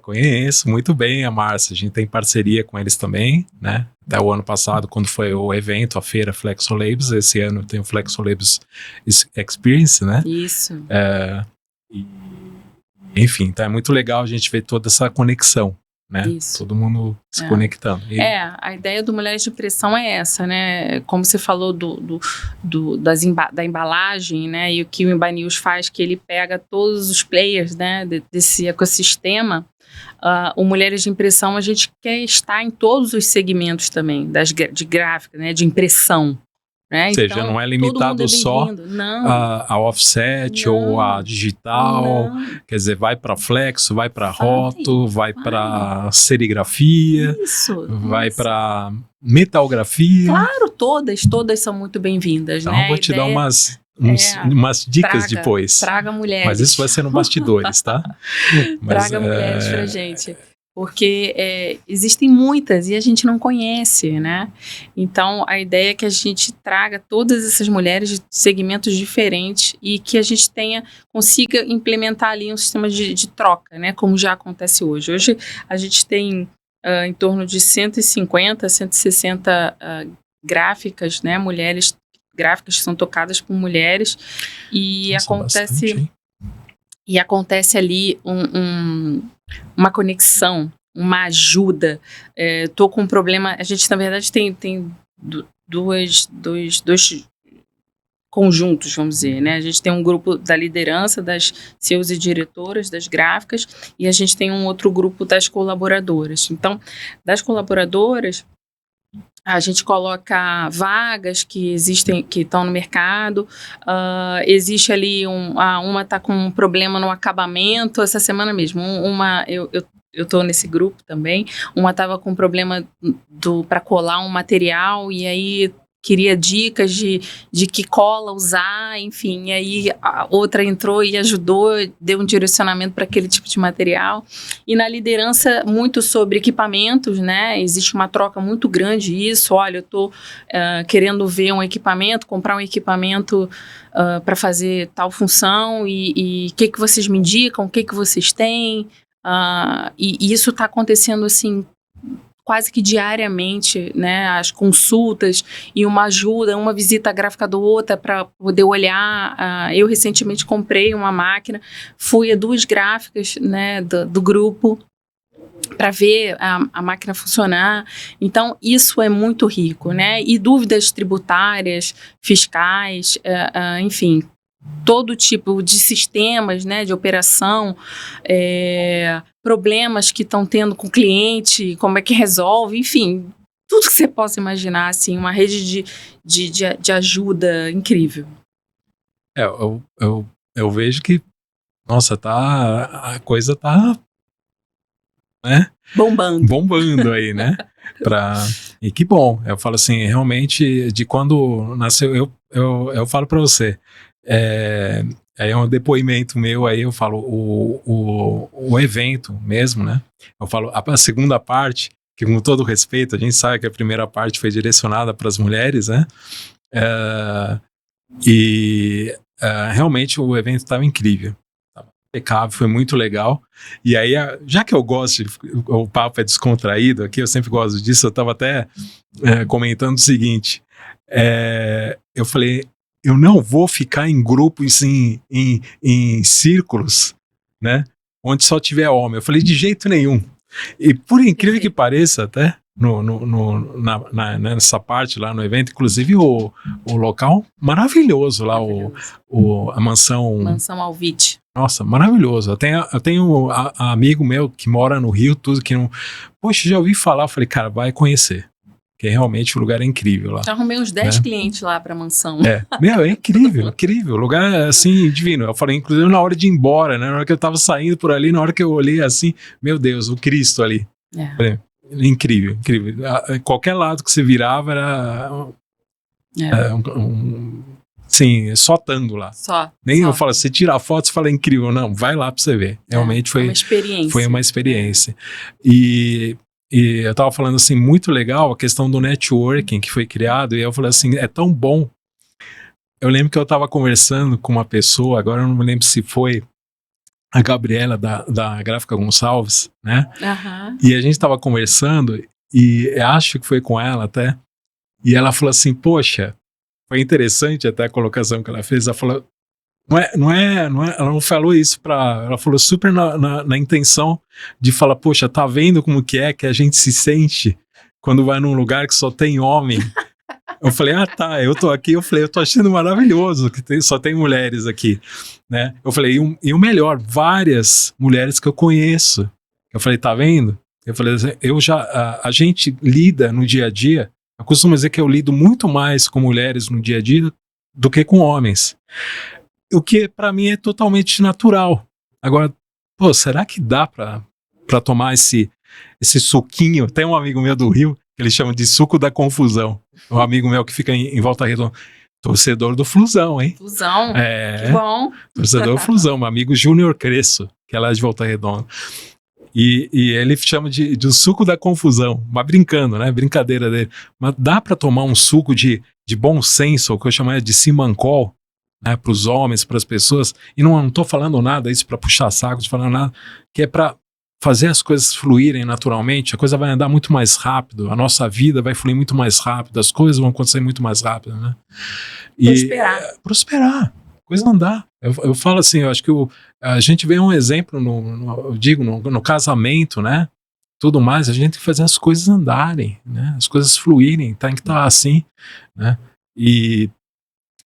Speaker 2: Conheço muito bem a Márcia. A gente tem parceria com eles também, né? Até o ano passado, quando foi o evento, a feira Flexo Labels. Esse ano tem o Flexo Labels Experience, né?
Speaker 3: Isso.
Speaker 2: Enfim, então é muito legal a gente ver toda essa conexão, né?
Speaker 3: Isso.
Speaker 2: Todo mundo se conectando.
Speaker 3: A ideia do Mulheres de Impressão é essa, né? Como você falou da embalagem, né? E o que o Embanews faz, que ele pega todos os players, né? Desse ecossistema. O Mulheres de Impressão, a gente quer estar em todos os segmentos também, de gráfica, né? De impressão. Né?
Speaker 2: Ou seja,
Speaker 3: então,
Speaker 2: não é limitado só a offset ou a digital, quer dizer, vai para flexo, vai para roto, vai para serigrafia, vai para metalgrafia.
Speaker 3: Claro, todas são muito bem-vindas.
Speaker 2: Então,
Speaker 3: né?
Speaker 2: vou te dar umas dicas depois.
Speaker 3: Traga mulheres.
Speaker 2: Mas isso vai ser no bastidores, tá?
Speaker 3: Traga mulheres pra gente. Porque existem muitas e a gente não conhece, né? Então, a ideia é que a gente traga todas essas mulheres de segmentos diferentes e que a gente consiga implementar ali um sistema de troca, né? Como já acontece hoje. Hoje, a gente tem em torno de 150, 160 gráficas, né? Mulheres gráficas que são tocadas por mulheres. E acontece ali uma conexão, uma ajuda. Tô com um problema. A gente, na verdade, tem dois conjuntos, vamos dizer, né? A gente tem um grupo da liderança, das CEOs e diretoras das gráficas, e a gente tem um outro grupo das colaboradoras. Então, das colaboradoras, a gente coloca vagas que existem, que estão no mercado. Existe ali uma está com um problema no acabamento. Essa semana mesmo, eu estou nesse grupo também. Uma estava com problema para colar um material, e aí queria dicas de que cola usar, enfim, e aí a outra entrou e ajudou, deu um direcionamento para aquele tipo de material. E na liderança, muito sobre equipamentos, né? Existe uma troca muito grande isso. Olha, eu estou querendo ver um equipamento, comprar um equipamento para fazer tal função e o que vocês me indicam, o que vocês têm. E isso está acontecendo assim quase que diariamente, né, as consultas e uma ajuda, uma visita gráfica do outra para poder olhar. Eu recentemente comprei uma máquina, fui a 2 gráficas, né, do grupo para ver a máquina funcionar. Então, isso é muito rico, né? E dúvidas tributárias, fiscais, enfim, todo tipo de sistemas, né, de operação, problemas que estão tendo com o cliente, como é que resolve, enfim, tudo que você possa imaginar, assim, uma rede de ajuda incrível.
Speaker 2: Eu vejo que, nossa, a coisa tá, né? Bombando aí, né? E que bom, eu falo assim, realmente, de quando nasceu, eu falo para você, é um depoimento meu, aí eu falo o evento mesmo, né? Eu falo a segunda parte, que com todo respeito, a gente sabe que a primeira parte foi direcionada para as mulheres, né? Realmente o evento estava incrível, estava impecável, foi muito legal. E aí, já que eu gosto, o papo é descontraído aqui, eu sempre gosto disso, eu estava até comentando o seguinte, eu falei, eu não vou ficar em grupos, em círculos, né, onde só tiver homem. Eu falei, de jeito nenhum. E por incrível que pareça, até nessa parte lá no evento, inclusive o local maravilhoso lá, a mansão
Speaker 3: Alvite.
Speaker 2: Nossa, maravilhoso. Eu tenho amigo meu que mora no Rio, tudo que não. Poxa, já ouvi falar, eu falei, cara, vai conhecer. Porque realmente o lugar é incrível lá.
Speaker 3: Já arrumei uns 10 clientes lá pra mansão.
Speaker 2: É incrível, incrível. O lugar é assim, divino. Eu falei, inclusive na hora de ir embora, né? Na hora que eu tava saindo por ali, na hora que eu olhei assim, meu Deus, o Cristo ali. Falei, incrível, incrível. Qualquer lado que você virava era sim, só estando lá. Eu falo, você tira a foto, você fala, incrível. Não, vai lá pra você ver. Realmente foi uma experiência. E eu tava falando assim, muito legal a questão do networking que foi criado, e eu falei assim, é tão bom. Eu lembro que eu tava conversando com uma pessoa, agora eu não me lembro se foi a Gabriela da Gráfica Gonçalves, né?
Speaker 3: Uhum.
Speaker 2: E a gente tava conversando, e acho que foi com ela até, e ela falou assim, poxa, foi interessante até a colocação que ela fez, ela falou, ela não falou isso ela falou super na intenção de falar, poxa, tá vendo como que a gente se sente quando vai num lugar que só tem homem? Eu falei, tá, eu tô aqui, eu falei, eu tô achando maravilhoso que só tem mulheres aqui, né? Eu falei, e o melhor, várias mulheres que eu conheço. Eu falei, tá vendo? Eu falei, a gente lida no dia a dia, eu costumo dizer que eu lido muito mais com mulheres no dia a dia do que com homens. O que pra mim é totalmente natural. Agora, será que dá pra tomar esse suquinho? Tem um amigo meu do Rio, que ele chama de suco da confusão. Um amigo meu que fica em Volta Redonda. Torcedor do Flusão, hein?
Speaker 3: Flusão, que bom.
Speaker 2: Torcedor do Flusão, meu amigo Júnior Cresso, que é lá de Volta Redonda. E ele chama de suco da confusão, mas brincando, né? Brincadeira dele. Mas dá pra tomar um suco de bom senso, o que eu chamaria de simancol, né, para os homens, para as pessoas, e não estou falando nada isso para puxar saco, estou falando nada, que é para fazer as coisas fluírem naturalmente, a coisa vai andar muito mais rápido, a nossa vida vai fluir muito mais rápido, as coisas vão acontecer muito mais rápido, né? Prosperar, coisa andar. Eu falo assim, eu acho que a gente vê um exemplo, no casamento, né? Tudo mais, a gente tem que fazer as coisas andarem, né? As coisas fluírem, tem que estar assim, né? E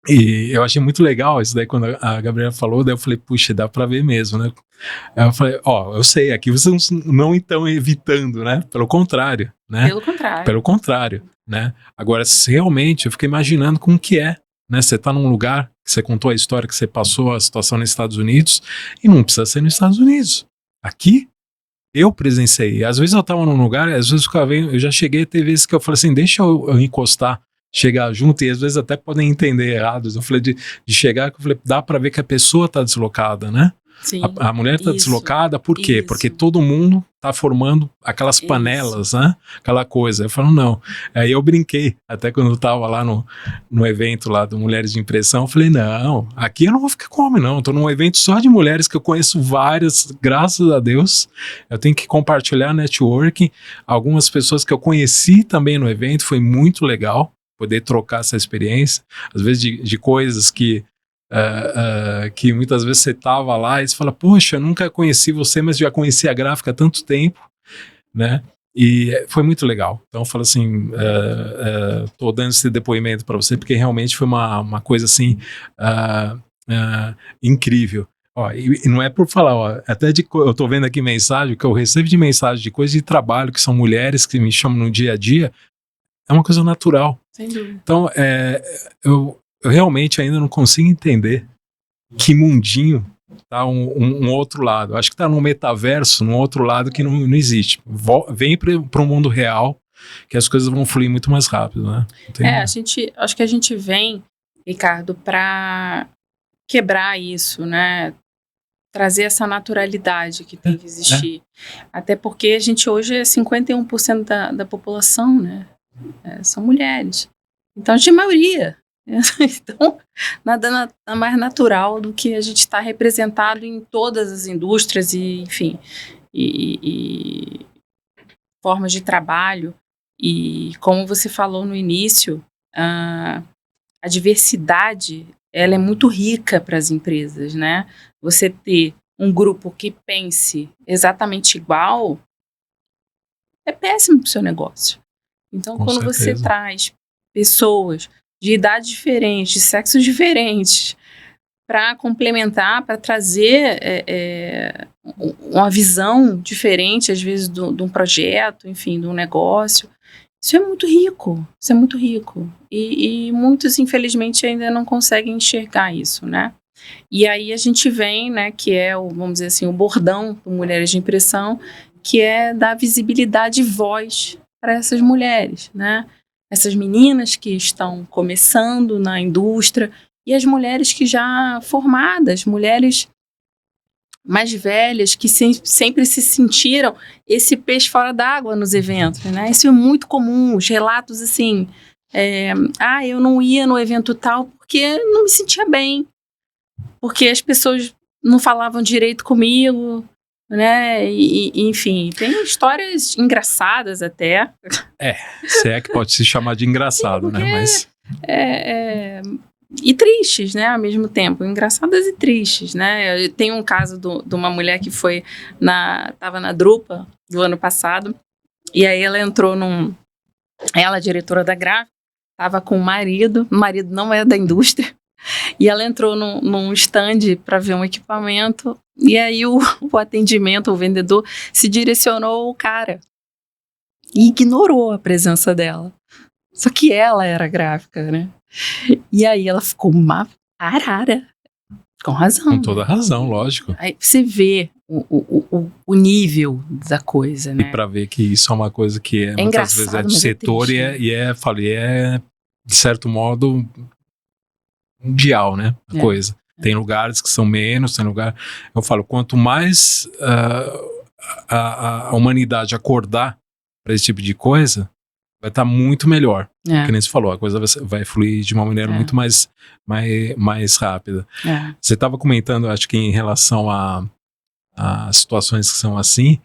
Speaker 2: eu achei muito legal isso daí quando a Gabriela falou, daí eu falei, puxa, dá pra ver mesmo, né? Eu falei, eu sei, aqui vocês não estão evitando, né? Pelo contrário, né? Pelo contrário, né? Agora, realmente, eu fiquei imaginando como que é, né? Você tá num lugar, que você contou a história que você passou, a situação nos Estados Unidos, e não precisa ser nos Estados Unidos. Aqui, eu presenciei. Às vezes eu tava num lugar, às vezes eu já cheguei a ter vezes que eu falei assim, deixa eu encostar. chegar junto, e às vezes até podem entender errado. Eu falei de chegar, eu falei, dá para ver que a pessoa está deslocada, né?
Speaker 3: Sim,
Speaker 2: A mulher está deslocada, por quê?
Speaker 3: isso.
Speaker 2: Porque todo mundo está formando aquelas panelas, né? Aquela coisa. Eu falo, não. Aí eu brinquei, até quando eu estava lá no evento lá do Mulheres de Impressão, eu falei, não, aqui eu não vou ficar com homem, não. Estou num evento só de mulheres, que eu conheço várias, graças a Deus. Eu tenho que compartilhar networking. Algumas pessoas que eu conheci também no evento, foi muito legal poder trocar essa experiência. Às vezes de coisas que muitas vezes você estava lá e você fala, poxa, eu nunca conheci você, mas já conheci a gráfica há tanto tempo, né? E foi muito legal. Então eu falo assim, tô dando esse depoimento para você, porque realmente foi uma coisa assim incrível. Ó, e não é por falar, ó, até eu tô vendo aqui mensagem, que eu recebo de mensagem de coisas de trabalho, que são mulheres que me chamam no dia a dia, é uma coisa natural.
Speaker 3: Sem dúvida.
Speaker 2: Então, eu realmente ainda não consigo entender que mundinho tá um outro lado. Acho que tá num metaverso, num outro lado que não existe. Vem para o mundo real, que as coisas vão fluir muito mais rápido, né?
Speaker 3: Acho que a gente vem, Ricardo, para quebrar isso, né? Trazer essa naturalidade que tem que existir. Até porque a gente hoje é 51% da população, né? São mulheres. Então, a gente é maioria. Então, nada mais natural do que a gente estar representado em todas as indústrias e, enfim, e formas de trabalho. E como você falou no início, a diversidade, ela é muito rica para as empresas, né? Você ter um grupo que pense exatamente igual é péssimo para o seu negócio. Então,
Speaker 2: Com
Speaker 3: quando
Speaker 2: certeza.
Speaker 3: você traz pessoas de idades diferentes, de sexos diferentes, para complementar, para trazer uma visão diferente, às vezes, de um projeto, enfim, de um negócio, isso é muito rico, isso é muito rico. E muitos, infelizmente, ainda não conseguem enxergar isso, né? E aí a gente vem, né, que é, vamos dizer assim, o bordão do Mulheres de Impressão, que é dar visibilidade e voz para essas mulheres, né? Essas meninas que estão começando na indústria e as mulheres que já formadas, mulheres mais velhas que sempre se sentiram esse peixe fora d'água nos eventos, né? Isso é muito comum, os relatos assim, eu não ia no evento tal porque não me sentia bem, porque as pessoas não falavam direito comigo, né? E, enfim, tem histórias engraçadas até.
Speaker 2: Se é que pode se chamar de engraçado, né? Mas
Speaker 3: e tristes, né? Ao mesmo tempo, engraçadas e tristes, né? Tem um caso de uma mulher que estava na Drupa do ano passado, e aí ela entrou ela, diretora da gráfica, estava com o marido não é da indústria, e ela entrou num stand para ver um equipamento, e aí o atendimento, o vendedor, se direcionou ao cara e ignorou a presença dela. Só que ela era gráfica, né? E aí ela ficou uma arara. Com razão.
Speaker 2: Com toda razão, lógico.
Speaker 3: Aí você vê o nível da coisa, né?
Speaker 2: E para ver que isso é uma coisa que muitas vezes é do setor e é, de certo modo, mundial, né? A coisa. Tem lugares que são menos, tem lugar. Eu falo, quanto mais a humanidade acordar para esse tipo de coisa, vai estar muito melhor. Que nem você falou, a coisa vai fluir de uma maneira muito mais rápida. Você estava comentando, acho que em relação a situações que são assim,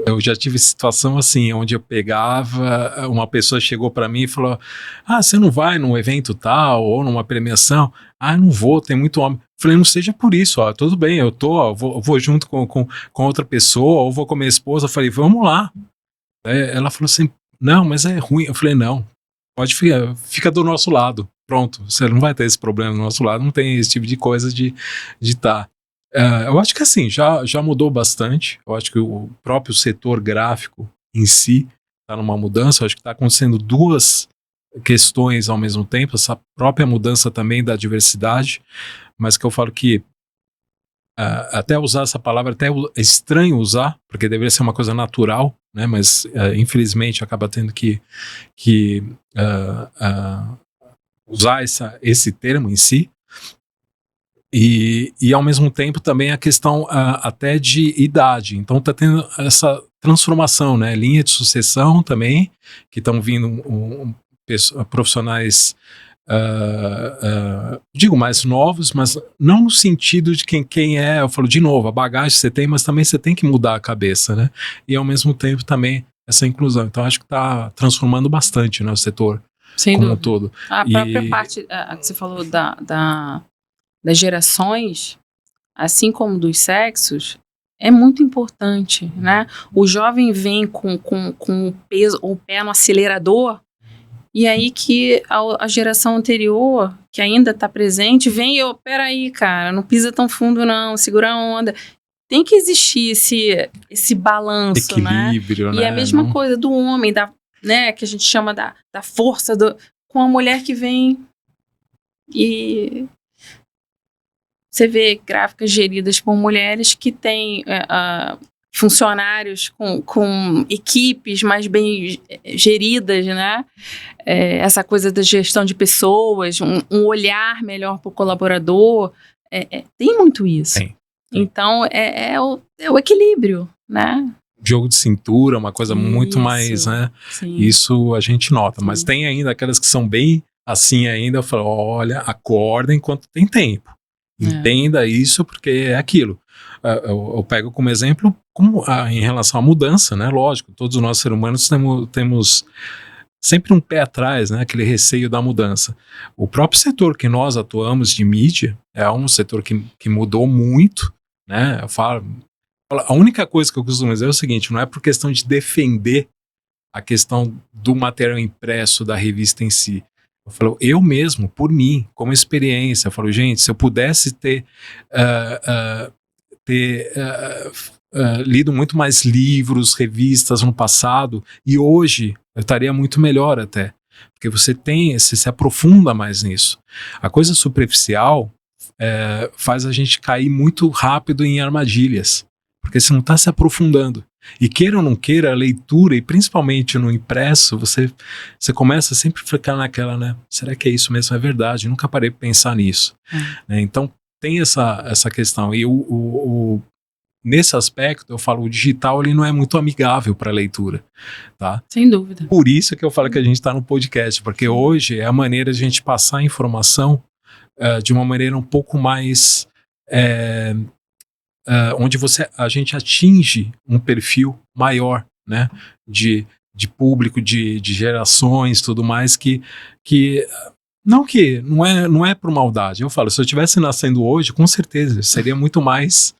Speaker 2: eu já tive situação assim, onde eu pegava, uma pessoa chegou para mim e falou, você não vai num evento tal, ou numa premiação? Não vou, tem muito homem. Falei, não seja por isso, tudo bem, eu vou junto com outra pessoa, ou vou com minha esposa. Eu falei, vamos lá. Ela falou assim, não, mas é ruim. Eu falei, não, pode fica do nosso lado, pronto, você não vai ter esse problema do nosso lado, não tem esse tipo de coisa de estar. Eu acho que assim, já mudou bastante. Eu acho que o próprio setor gráfico em si está numa mudança. Eu acho que está acontecendo duas questões ao mesmo tempo, essa própria mudança também da diversidade, mas que eu falo que até usar essa palavra, até é estranho usar, porque deveria ser uma coisa natural, né? Mas infelizmente acaba tendo que usar esse termo em si. E ao mesmo tempo também a questão até de idade. Então está tendo essa transformação, né? Linha de sucessão também, que estão vindo profissionais, digo mais novos, mas não no sentido de quem é, eu falo de novo, a bagagem você tem, mas também você tem que mudar a cabeça, né? E ao mesmo tempo também essa inclusão. Então acho que está transformando bastante, né, o setor como um todo.
Speaker 3: A própria parte que você falou das gerações, assim como dos sexos, é muito importante, né? O jovem vem com o pé no acelerador, e aí que a geração anterior, que ainda está presente, vem e peraí, cara, não pisa tão fundo não, segura a onda. Tem que existir esse balanço,
Speaker 2: equilíbrio,
Speaker 3: né?
Speaker 2: E
Speaker 3: a mesma coisa do homem, né, que a gente chama da força, com a mulher que vem e... Você vê gráficas geridas por mulheres que têm funcionários com equipes mais bem geridas, né? Essa coisa da gestão de pessoas, um olhar melhor para o colaborador. Tem muito isso.
Speaker 2: Tem.
Speaker 3: Então, é o equilíbrio, né?
Speaker 2: Jogo de cintura, uma coisa muito mais, né?
Speaker 3: Sim.
Speaker 2: Isso a gente nota.
Speaker 3: Sim.
Speaker 2: Mas tem ainda aquelas que são bem assim ainda. Eu falo, olha, acorda enquanto tem tempo. Entenda isso, porque é aquilo. Eu pego como exemplo em relação à mudança, né? Lógico, todos nós seres humanos temos sempre um pé atrás, né? Aquele receio da mudança. O próprio setor que nós atuamos de mídia é um setor que mudou muito, né? A única coisa que eu costumo dizer é o seguinte, não é por questão de defender a questão do material impresso da revista em si. Eu falo, eu mesmo, por mim, como experiência, eu falo, gente, se eu pudesse ter lido muito mais livros, revistas no passado, e hoje eu estaria muito melhor até, porque você se aprofunda mais nisso. A coisa superficial faz a gente cair muito rápido em armadilhas, porque você não está se aprofundando. E queira ou não queira, a leitura, e principalmente no impresso, você começa sempre a ficar naquela, né? Será que é isso mesmo? É verdade, nunca parei de pensar nisso. Né? Então, tem essa questão. E nesse aspecto, eu falo, o digital ele não é muito amigável para a leitura. Tá?
Speaker 3: Sem dúvida.
Speaker 2: Por isso que eu falo que a gente está no podcast, porque hoje é a maneira de a gente passar a informação de uma maneira um pouco mais... onde a gente atinge um perfil maior, né, de público, de gerações, tudo mais, que não é por maldade. Eu falo, se eu estivesse nascendo hoje, com certeza, seria muito mais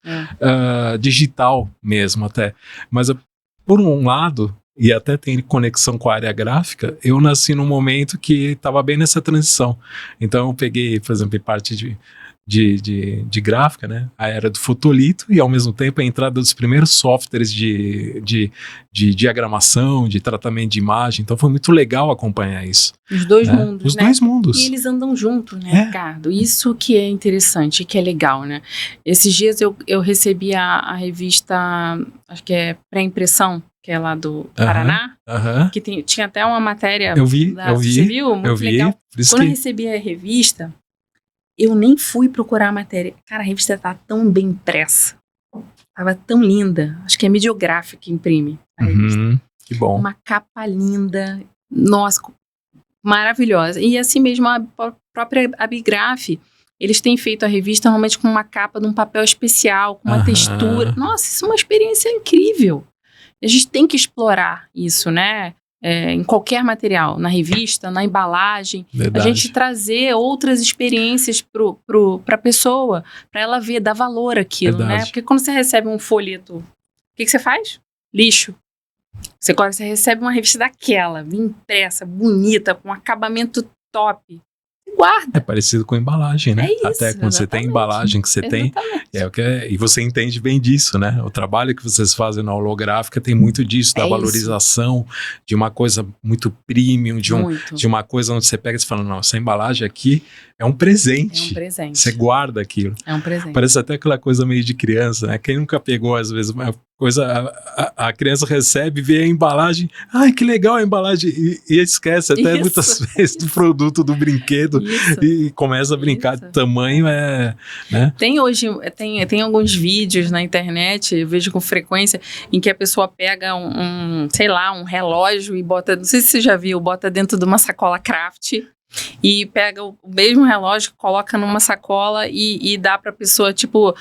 Speaker 2: digital mesmo até. Mas, por um lado, e até tem conexão com a área gráfica, eu nasci num momento que estava bem nessa transição. Então eu peguei, por exemplo, parte de gráfica, né? A era do fotolito e ao mesmo tempo a entrada dos primeiros softwares de diagramação, de tratamento de imagem. Então foi muito legal acompanhar isso.
Speaker 3: Os dois mundos,
Speaker 2: Os dois mundos.
Speaker 3: E eles andam juntos, né, Ricardo? Isso que é interessante, que é legal, né? Esses dias eu recebi a revista, acho que é Pré-Impressão, que é lá do Paraná, que tinha até uma matéria...
Speaker 2: Eu vi.
Speaker 3: Você viu? Muito legal. Quando eu recebi a revista, eu nem fui procurar a matéria. Cara, a revista tá tão bem impressa. Tava tão linda. Acho que é Mediográfica que imprime a revista.
Speaker 2: Que bom.
Speaker 3: Uma capa linda. Nossa, maravilhosa. E assim mesmo, a própria Abigraf, eles têm feito a revista normalmente com uma capa de um papel especial, com uma textura. Nossa, isso é uma experiência incrível. A gente tem que explorar isso, né? Em qualquer material, na revista, na embalagem.
Speaker 2: Verdade.
Speaker 3: A gente trazer outras experiências para a pessoa, para ela ver, dar valor àquilo,
Speaker 2: Verdade.
Speaker 3: né? Porque quando você recebe um folheto, o que você faz? Lixo. Quando você recebe uma revista daquela, impressa, bonita, com acabamento top, você guarda.
Speaker 2: É parecido com embalagem, né?
Speaker 3: É isso,
Speaker 2: até quando você tem a embalagem que você tem, e você entende bem disso, né? O trabalho que vocês fazem na holográfica tem muito disso, da valorização de uma coisa muito premium, de uma coisa onde você pega e fala, não, essa embalagem aqui é um presente.
Speaker 3: É um presente.
Speaker 2: Você guarda aquilo.
Speaker 3: É um presente.
Speaker 2: Parece até aquela coisa meio de criança, né? Quem nunca pegou, às vezes, uma coisa, a criança recebe, vê a embalagem, ai, que legal a embalagem, e esquece até muitas vezes do produto, do brinquedo, e começa a brincar de tamanho, né?
Speaker 3: Tem alguns vídeos na internet, eu vejo com frequência, em que a pessoa pega sei lá, um relógio e bota, não sei se você já viu, bota dentro de uma sacola craft, e pega o mesmo relógio, coloca numa sacola e dá pra pessoa, tipo,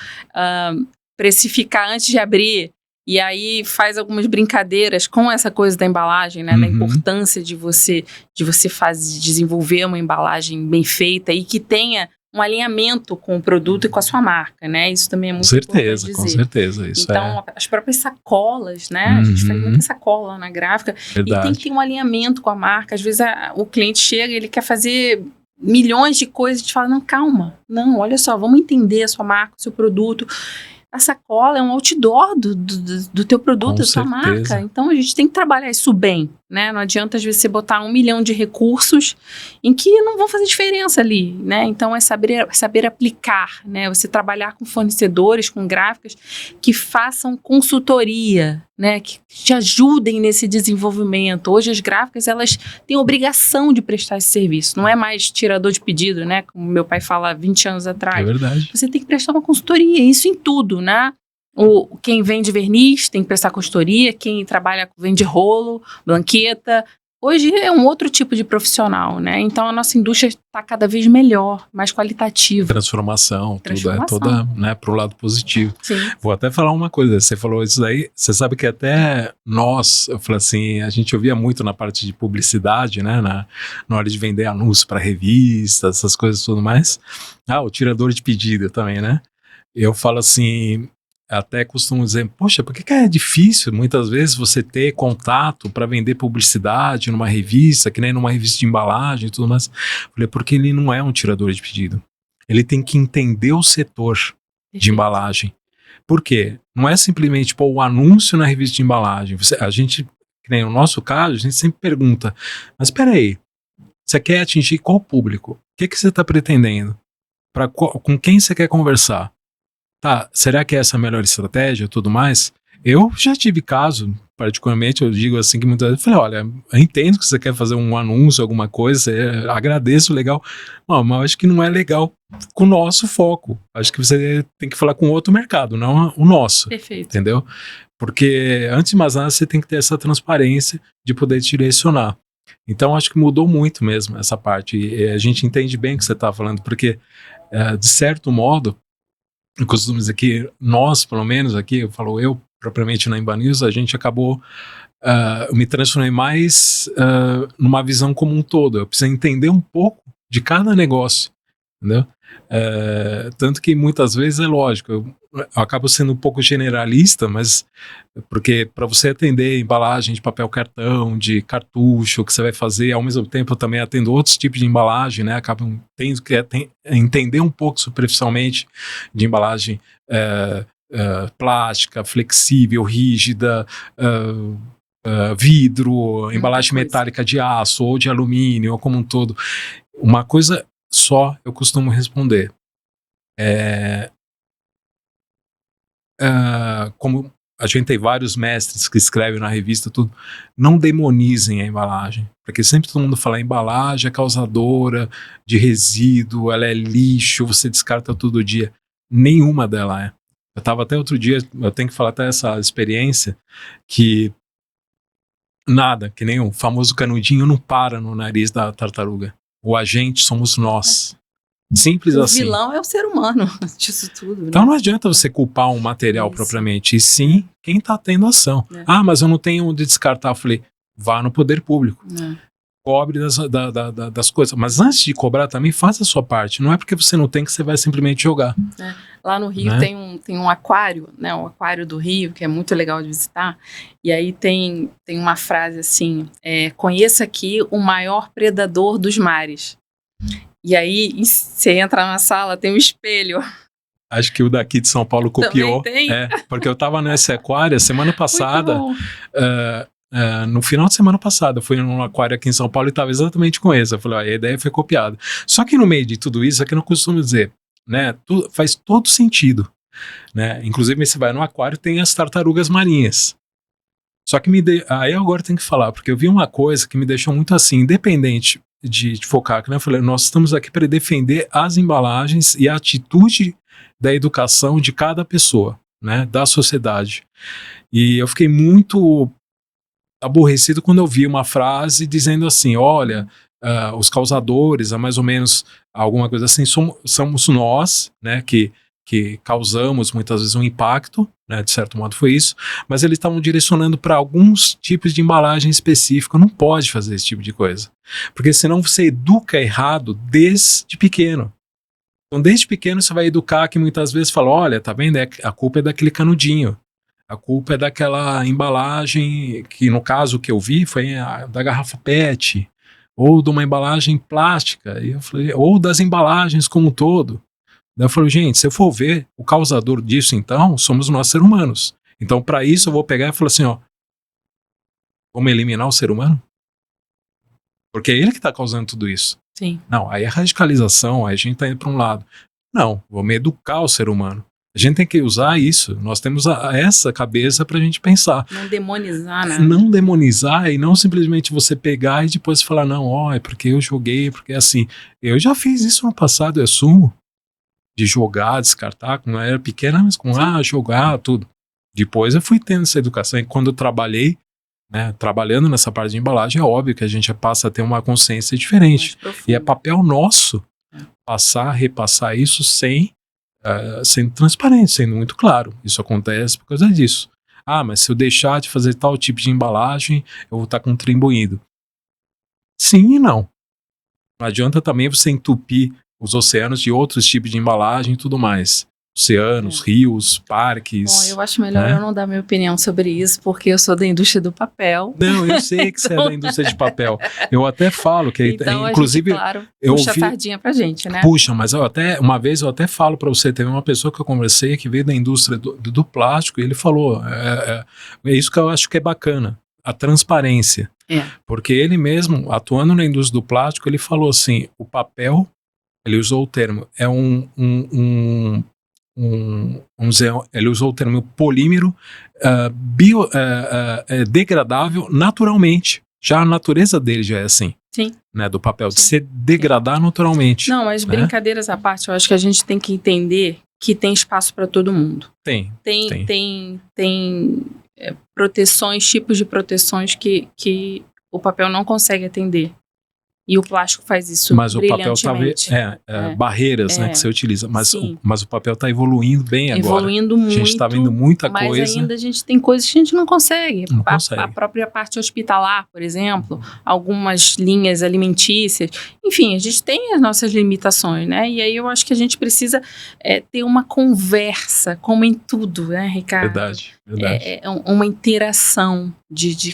Speaker 3: precificar antes de abrir. E aí faz algumas brincadeiras com essa coisa da embalagem, né? Da importância de você desenvolver uma embalagem bem feita e que tenha um alinhamento com o produto e com a sua marca, né? Isso também é muito importante dizer.
Speaker 2: Com certeza. Isso
Speaker 3: então, as próprias sacolas, né? A gente faz muita sacola na gráfica.
Speaker 2: Verdade.
Speaker 3: E tem que ter um alinhamento com a marca. Às vezes o cliente chega e ele quer fazer milhões de coisas e a gente fala, não, calma. Não, olha só, vamos entender a sua marca, o seu produto. A sacola é um outdoor do teu produto, da sua marca. Então, a gente tem que trabalhar isso bem, né? Não adianta, às vezes, você botar 1 milhão de recursos em que não vão fazer diferença ali, né? Então, é saber aplicar, né? Você trabalhar com fornecedores, com gráficas que façam consultoria, né? Que te ajudem nesse desenvolvimento. Hoje, as gráficas, elas têm obrigação de prestar esse serviço. Não é mais tirador de pedido, né? Como meu pai fala 20 anos atrás.
Speaker 2: É verdade.
Speaker 3: Você tem que prestar uma consultoria, isso em tudo, né? Quem vende verniz tem que prestar consultoria, quem vende rolo, blanqueta. Hoje é um outro tipo de profissional, né? Então a nossa indústria está cada vez melhor, mais qualitativa.
Speaker 2: Transformação. Tudo é toda, né, pro lado positivo.
Speaker 3: Sim.
Speaker 2: Vou até falar uma coisa, você falou isso daí, você sabe que até nós, eu falei assim, a gente ouvia muito na parte de publicidade, né, na hora de vender anúncios para revistas, essas coisas e tudo mais. O tirador de pedido também, né? Eu falo assim, até costumo dizer, poxa, por que é difícil muitas vezes você ter contato para vender publicidade numa revista, que nem numa revista de embalagem e tudo mais? Falei, porque ele não é um tirador de pedido. Ele tem que entender o setor de embalagem. Por quê? Não é simplesmente pôr o anúncio na revista de embalagem. A gente, que nem no nosso caso, a gente sempre pergunta, mas espera aí, você quer atingir qual público? O que você está pretendendo? Com quem você quer conversar? Tá, será que essa é a melhor estratégia e tudo mais? Eu já tive caso, particularmente, eu digo assim que muitas vezes, eu falei, olha, eu entendo que você quer fazer um anúncio, alguma coisa, agradeço, legal, mas eu acho que não é legal com o nosso foco. Acho que você tem que falar com outro mercado, não o nosso.
Speaker 3: Perfeito.
Speaker 2: Entendeu? Porque, antes de mais nada, você tem que ter essa transparência de poder direcionar. Então, acho que mudou muito mesmo essa parte. E a gente entende bem o que você está falando, porque, de certo modo, eu costumo dizer que nós, pelo menos aqui, eu propriamente na Emba News, a gente acabou, eu me transformei mais numa visão como um todo. Eu preciso entender um pouco de cada negócio, entendeu? Tanto que muitas vezes é lógico, eu acabo sendo um pouco generalista, mas porque para você atender embalagem de papel cartão, de cartucho, que você vai fazer, ao mesmo tempo eu também atendo outros tipos de embalagem, né? Acabo tendo que entender um pouco superficialmente de embalagem plástica, flexível, rígida, vidro, embalagem metálica de aço ou de alumínio, ou como um todo. Uma coisa só eu costumo responder. Como a gente tem vários mestres que escrevem na revista, tudo, não demonizem a embalagem, porque sempre todo mundo fala, a embalagem é causadora de resíduo, ela é lixo, você descarta todo dia. Nenhuma dela é. Eu estava até outro dia, eu tenho que falar até essa experiência, que nada, que nem o famoso canudinho não para no nariz da tartaruga. O agente somos nós. Simples assim.
Speaker 3: O vilão é o ser humano disso tudo. Né?
Speaker 2: Então não adianta você culpar um material propriamente, e sim quem está tendo ação. Mas eu não tenho onde descartar. Eu falei, vá no poder público. Cobre das coisas. Mas antes de cobrar também, faça a sua parte. Não é porque você não tem que você vai simplesmente jogar.
Speaker 3: Lá no Rio tem um aquário, né? O aquário do Rio, que é muito legal de visitar. E aí tem uma frase assim, conheça aqui o maior predador dos mares. E aí, você entra na sala, tem um espelho.
Speaker 2: Acho que o daqui de São Paulo copiou.
Speaker 3: Também tem?
Speaker 2: Porque eu estava no Aquária semana passada.
Speaker 3: Muito bom.
Speaker 2: No final de semana passada, eu fui num aquário aqui em São Paulo e estava exatamente com esse. Eu falei, a ideia foi copiada. Só que no meio de tudo isso, é que eu não costumo dizer, né? Faz todo sentido, né? Inclusive, você vai no aquário, tem as tartarugas marinhas. Só que aí agora tem que falar, porque eu vi uma coisa que me deixou muito assim, independente de focar, que né? Eu falei, nós estamos aqui para defender as embalagens e a atitude da educação de cada pessoa, né? Da sociedade. E eu fiquei muito aborrecido quando eu vi uma frase dizendo assim, olha, os causadores, mais ou menos alguma coisa assim, somos nós, né, que causamos muitas vezes um impacto, né, de certo modo foi isso, mas eles estavam direcionando para alguns tipos de embalagem específica. Não pode fazer esse tipo de coisa, porque senão você educa errado desde pequeno. Então desde pequeno você vai educar que muitas vezes fala, olha, tá vendo, a culpa é daquele canudinho. A culpa é daquela embalagem, que no caso que eu vi foi da garrafa PET, ou de uma embalagem plástica, e eu falei, ou das embalagens como um todo. Daí eu falei, gente, se eu for ver, o causador disso então, somos nós seres humanos. Então para isso eu vou pegar e falar assim, ó, vamos eliminar o ser humano? Porque é ele que está causando tudo isso.
Speaker 3: Sim.
Speaker 2: Não, aí é radicalização, aí a gente está indo para um lado. Não, vamos educar o ser humano. A gente tem que usar isso. Nós temos essa cabeça pra gente pensar.
Speaker 3: Não demonizar, né?
Speaker 2: Não demonizar e não simplesmente você pegar e depois falar, não, ó, é porque eu joguei, porque assim. Eu já fiz isso no passado, eu assumo. De jogar, descartar, quando eu era pequena, mas com jogar, tudo. Depois eu fui tendo essa educação. E quando eu trabalhei, né, trabalhando nessa parte de embalagem, é óbvio que a gente passa a ter uma consciência diferente. E é papel nosso repassar isso sendo transparente, sendo muito claro. Isso acontece por causa disso. Mas se eu deixar de fazer tal tipo de embalagem, eu vou estar contribuindo. Sim e não. Não adianta também você entupir os oceanos de outros tipos de embalagem e tudo mais. Oceanos, rios, parques.
Speaker 3: Bom, eu acho melhor eu não dar minha opinião sobre isso, porque eu sou da indústria do papel.
Speaker 2: Não, eu sei que você é da indústria de papel. Eu até falo que,
Speaker 3: então,
Speaker 2: inclusive,
Speaker 3: a gente, claro, puxa a sardinha pra gente, né?
Speaker 2: Puxa, mas uma vez eu até falo pra você, teve uma pessoa que eu conversei que veio da indústria do plástico e ele falou, é isso que eu acho que é bacana, a transparência. Porque ele mesmo, atuando na indústria do plástico, ele falou assim, o papel, ele usou o termo, é vamos dizer, ele usou o termo polímero degradável naturalmente. Já a natureza dele já é assim.
Speaker 3: Sim.
Speaker 2: Né, do papel, de se degradar naturalmente.
Speaker 3: Não, mas
Speaker 2: né?
Speaker 3: Brincadeiras à parte, eu acho que a gente tem que entender que tem espaço para todo mundo.
Speaker 2: Tem
Speaker 3: proteções, tipos de proteções que o papel não consegue atender. E o plástico faz isso brilhantemente.
Speaker 2: Mas o papel tá barreiras, né, que você utiliza. Mas o papel está evoluindo bem agora.
Speaker 3: Evoluindo muito.
Speaker 2: A gente está vendo muita
Speaker 3: mas
Speaker 2: coisa.
Speaker 3: Mas ainda a gente tem coisas que a gente não consegue.
Speaker 2: Não consegue.
Speaker 3: A própria parte hospitalar, por exemplo, algumas linhas alimentícias. Enfim, a gente tem as nossas limitações, né? E aí eu acho que a gente precisa ter uma conversa, como em tudo, né, Ricardo?
Speaker 2: Verdade.
Speaker 3: Uma interação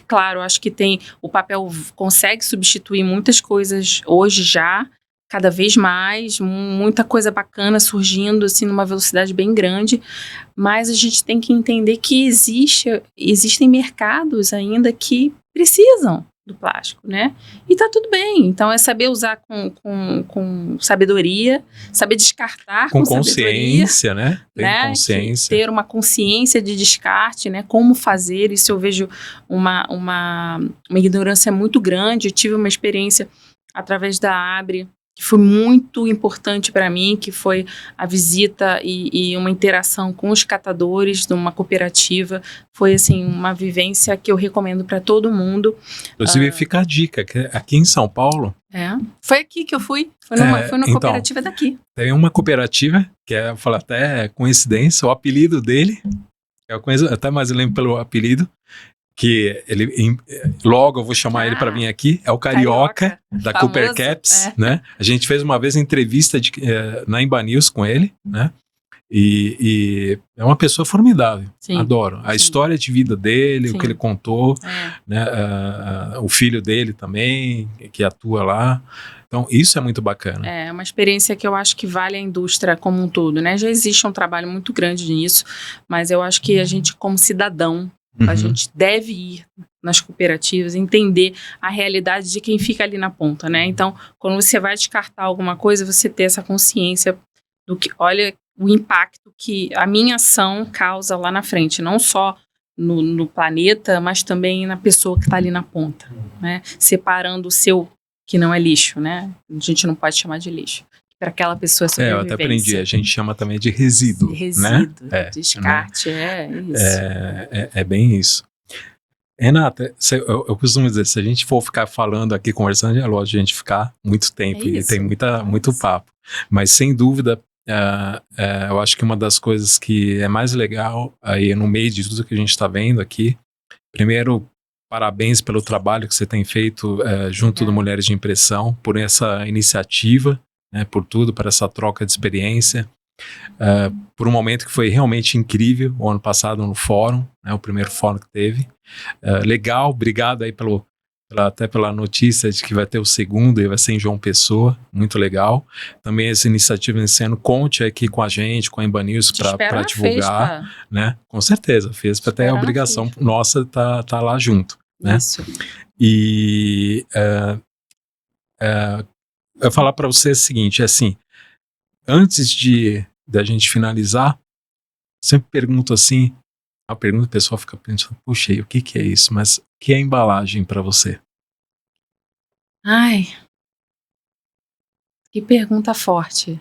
Speaker 3: claro, acho que o papel consegue substituir muitas coisas hoje já, cada vez mais, muita coisa bacana surgindo assim numa velocidade bem grande, mas a gente tem que entender que existem mercados ainda que precisam do plástico, né? E tá tudo bem. Então é saber usar com sabedoria, saber descartar com
Speaker 2: consciência,
Speaker 3: sabedoria,
Speaker 2: né? Consciência.
Speaker 3: Ter uma consciência de descarte, né? Como fazer. Isso eu vejo uma ignorância muito grande. Eu tive uma experiência através da Abre, que foi muito importante para mim, que foi a visita e uma interação com os catadores de uma cooperativa. Foi, assim, uma vivência que eu recomendo para todo mundo.
Speaker 2: Inclusive, fica a dica, que aqui em São Paulo...
Speaker 3: Foi aqui que eu fui. Foi numa cooperativa daqui.
Speaker 2: Tem uma cooperativa, que eu falo até coincidência, o apelido dele, eu conheço, até mais eu lembro pelo apelido, que logo eu vou chamar ele para vir aqui, é o Carioca da
Speaker 3: famoso,
Speaker 2: Cooper Caps, né? A gente fez uma vez entrevista na Emba News com ele, né? E é uma pessoa formidável, adoro. A história de vida dele, o que ele contou, né? O filho dele também, que atua lá. Então, isso é muito bacana.
Speaker 3: É uma experiência que eu acho que vale a indústria como um todo, né? Já existe um trabalho muito grande nisso, mas eu acho que a gente, como cidadão, a gente deve ir nas cooperativas, entender a realidade de quem fica ali na ponta, né? Então, quando você vai descartar alguma coisa, você ter essa consciência do que, olha, o impacto que a minha ação causa lá na frente, não só no planeta, mas também na pessoa que está ali na ponta, né? Separando o seu, que não é lixo, né? A gente não pode chamar de lixo. Para aquela pessoa sobrevivência.
Speaker 2: Eu até aprendi, a gente chama também de resíduo,
Speaker 3: resíduo,
Speaker 2: né?
Speaker 3: Descarte, isso.
Speaker 2: É bem isso. Renata, eu costumo dizer, se a gente for ficar falando aqui, conversando, é lógico, a gente ficar muito tempo e tem muito papo. Mas, sem dúvida, eu acho que uma das coisas que é mais legal aí no meio de tudo que a gente está vendo aqui, primeiro, parabéns pelo trabalho que você tem feito junto do Mulheres de Impressão, por essa iniciativa, né, por tudo, por essa troca de experiência, por um momento que foi realmente incrível, o ano passado no fórum, né, o primeiro fórum que teve. Legal, obrigado aí até pela notícia de que vai ter o segundo e vai ser em João Pessoa, muito legal. Também essa iniciativa nesse ano, conte aqui com a gente, com a Emba News para divulgar, né? Com certeza, fez até a obrigação nossa tá lá junto, né?
Speaker 3: Isso.
Speaker 2: E eu vou falar para você o seguinte, assim, antes da gente finalizar, sempre pergunto assim, a pergunta o pessoal fica pensando, puxa, o que é isso? Mas o que é embalagem para você?
Speaker 3: Ai, que pergunta forte.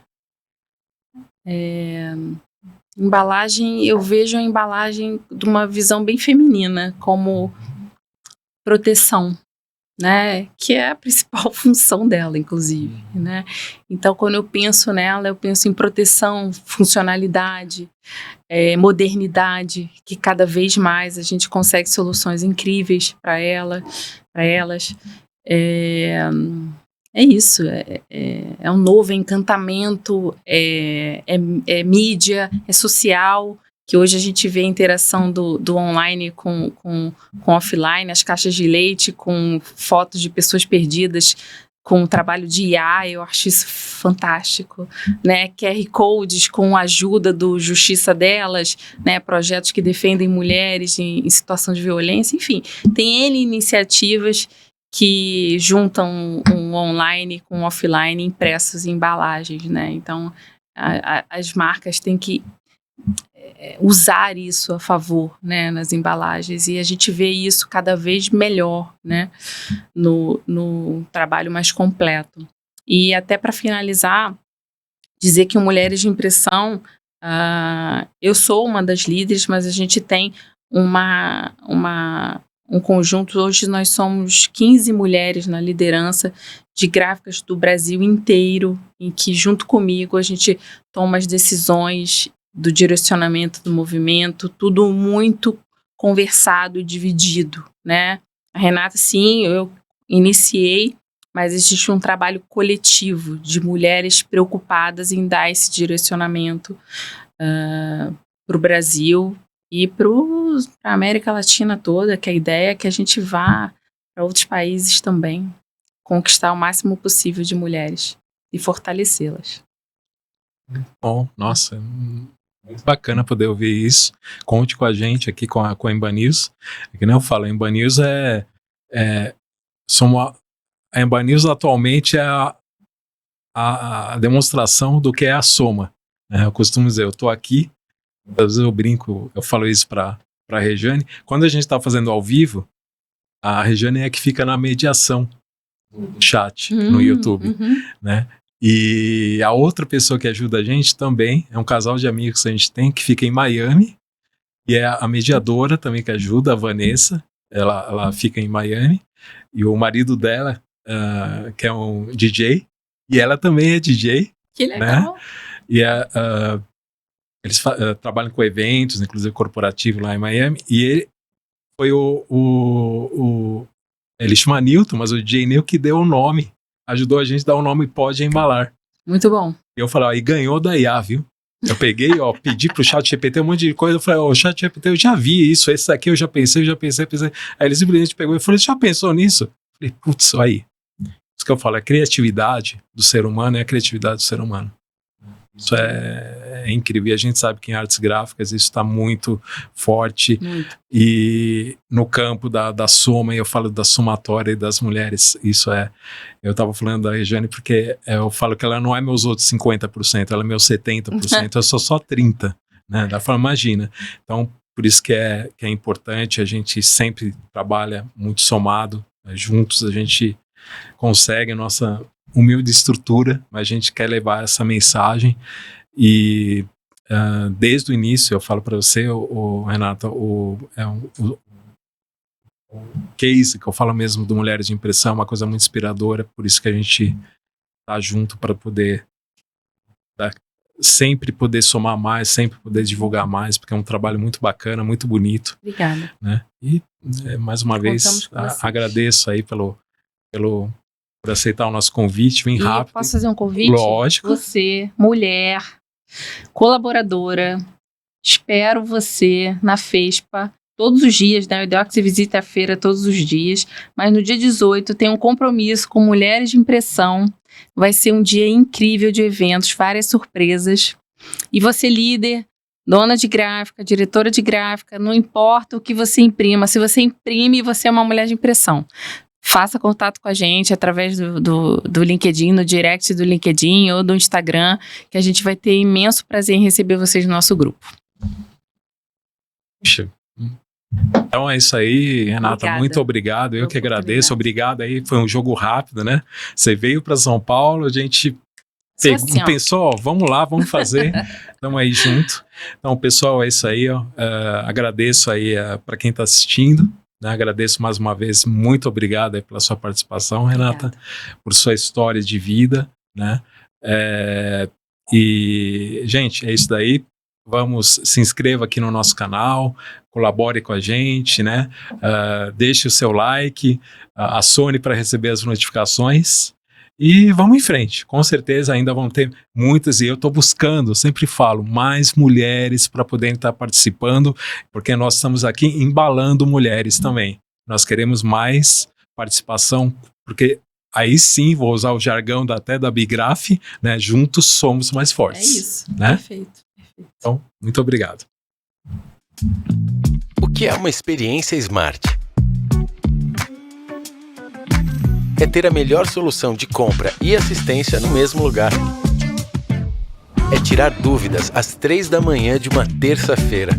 Speaker 3: Embalagem, eu vejo a embalagem de uma visão bem feminina, como proteção, né? Que é a principal função dela, inclusive, né? Então, quando eu penso nela, eu penso em proteção, funcionalidade, modernidade, que cada vez mais a gente consegue soluções incríveis para elas. É isso, é um novo encantamento, é mídia, é social, que hoje a gente vê a interação do online com offline, as caixas de leite, com fotos de pessoas perdidas, com o trabalho de IA, eu acho isso fantástico, né? QR Codes com a ajuda do Justiça Delas, né? Projetos que defendem mulheres em situação de violência, enfim, tem N iniciativas que juntam um online com um offline impressos em embalagens, né? Então, as marcas têm que usar isso a favor, né, nas embalagens, e a gente vê isso cada vez melhor, né, no trabalho mais completo. E até para finalizar, dizer que o Mulheres de Impressão, eu sou uma das líderes, mas a gente tem um conjunto, hoje nós somos 15 mulheres na liderança de gráficas do Brasil inteiro, em que junto comigo a gente toma as decisões do direcionamento do movimento, tudo muito conversado e dividido, né? A Renata, sim, eu iniciei, mas existe um trabalho coletivo de mulheres preocupadas em dar esse direcionamento para o Brasil e para a América Latina toda, que a ideia é que a gente vá para outros países também, conquistar o máximo possível de mulheres e fortalecê-las.
Speaker 2: Bom, nossa, muito bacana poder ouvir isso. Conte com a gente aqui com a Emba News. Que nem eu falo, a Emba News a Emba News atualmente é a demonstração do que é a soma. Né? Eu costumo dizer, eu estou aqui, às vezes eu brinco, eu falo isso para a Rejane. Quando a gente está fazendo ao vivo, a Rejane é a que fica na mediação do chat no YouTube, né? E a outra pessoa que ajuda a gente também é um casal de amigos que a gente tem que fica em Miami, e é a mediadora também que ajuda, a Vanessa, ela fica em Miami, e o marido dela, que é um DJ, e ela também é DJ.
Speaker 3: Que legal!
Speaker 2: Né? E eles trabalham com eventos, inclusive corporativo lá em Miami, e ele foi ele chama Newton, mas o DJ Newton que deu o nome, ajudou a gente a dar o nome Pode Embalar.
Speaker 3: Muito bom.
Speaker 2: E eu falei, e ganhou da IA, viu? Eu peguei, pedi pro ChatGPT um monte de coisa, eu falei, ChatGPT, eu já vi isso, esse daqui eu já pensei. Aí ele simplesmente pegou e falou, você já pensou nisso? Eu falei, putz, aí. isso que eu falo, a criatividade do ser humano é a criatividade do ser humano. Isso é incrível. E a gente sabe que em artes gráficas isso está muito forte.
Speaker 3: Muito.
Speaker 2: E no campo da soma, e eu falo da somatória e das mulheres, isso é... Eu estava falando da Regiane porque eu falo que ela não é meus outros 50%, ela é meus 70%, eu sou só 30%. Né? Da forma, imagina. Então, por isso que é importante, a gente sempre trabalha muito somado, juntos a gente consegue a nossa humilde estrutura, mas a gente quer levar essa mensagem e desde o início, eu falo para você, Renata, o case que eu falo mesmo do Mulheres de Impressão é uma coisa muito inspiradora, por isso que a gente tá junto para poder sempre poder somar mais, sempre poder divulgar mais, porque é um trabalho muito bacana, muito bonito.
Speaker 3: Obrigada.
Speaker 2: Né? E mais uma vez agradeço aí por aceitar o nosso convite, vem rápido.
Speaker 3: Posso fazer um convite?
Speaker 2: Lógico.
Speaker 3: Você, mulher, colaboradora, espero você na FESPA todos os dias, né? O Ideox visita a feira todos os dias, mas no dia 18 tem um compromisso com Mulheres de Impressão. Vai ser um dia incrível de eventos, várias surpresas. E você, líder, dona de gráfica, diretora de gráfica, não importa o que você imprima, se você imprime, você é uma mulher de impressão. Faça contato com a gente através do LinkedIn, no direct do LinkedIn ou do Instagram, que a gente vai ter imenso prazer em receber vocês no nosso grupo.
Speaker 2: Puxa. Então é isso aí, Renata,
Speaker 3: Obrigada.
Speaker 2: muito obrigado, eu que agradeço, obrigado aí, foi um jogo rápido, né? Você veio para São Paulo, a gente pensou, vamos lá, vamos fazer, estamos aí junto. Então, pessoal, é isso aí, agradeço aí para quem está assistindo. Né, agradeço mais uma vez, muito obrigado aí pela sua participação, Renata, por sua história de vida, né? E, gente, é isso daí. Se inscreva aqui no nosso canal, colabore com a gente, né? Deixe o seu like, acione para receber as notificações. E vamos em frente, com certeza ainda vão ter muitas, e eu estou buscando, sempre falo, mais mulheres para poderem estar participando, porque nós estamos aqui embalando mulheres também. Nós queremos mais participação, porque aí sim, vou usar o jargão até da Bigraf, né? Juntos somos mais fortes.
Speaker 3: É isso,
Speaker 2: né?
Speaker 3: Perfeito.
Speaker 2: Então, muito obrigado.
Speaker 4: O que é uma experiência Smart? É ter a melhor solução de compra e assistência no mesmo lugar. É tirar dúvidas às 3 da manhã de uma terça-feira.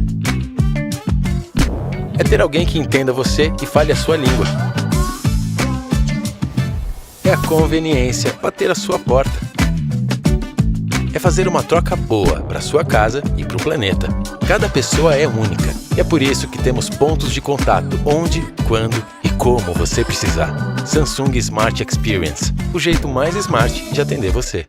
Speaker 4: É ter alguém que entenda você e fale a sua língua. É a conveniência bater a sua porta. É fazer uma troca boa para sua casa e para o planeta. Cada pessoa é única e é por isso que temos pontos de contato onde, quando e como você precisar. Samsung Smart Experience, o jeito mais smart de atender você.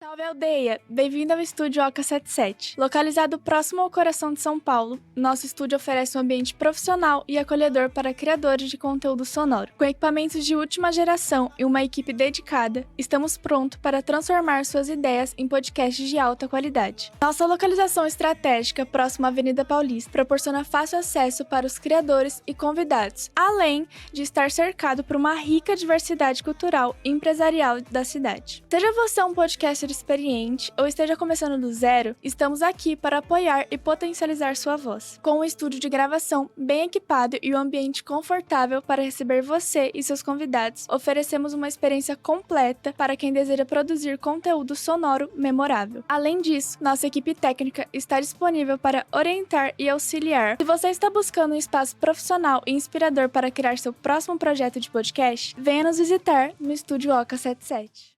Speaker 5: Salve aldeia! Bem-vindo ao estúdio Oca 77. Localizado próximo ao coração de São Paulo, nosso estúdio oferece um ambiente profissional e acolhedor para criadores de conteúdo sonoro. Com equipamentos de última geração e uma equipe dedicada, estamos prontos para transformar suas ideias em podcasts de alta qualidade. Nossa localização estratégica próxima à Avenida Paulista proporciona fácil acesso para os criadores e convidados, além de estar cercado por uma rica diversidade cultural e empresarial da cidade. Seja você um podcaster experiente ou esteja começando do zero, estamos aqui para apoiar e potencializar sua voz. Com um estúdio de gravação bem equipado e um ambiente confortável para receber você e seus convidados, oferecemos uma experiência completa para quem deseja produzir conteúdo sonoro memorável. Além disso, nossa equipe técnica está disponível para orientar e auxiliar. Se você está buscando um espaço profissional e inspirador para criar seu próximo projeto de podcast, venha nos visitar no estúdio Oca 77.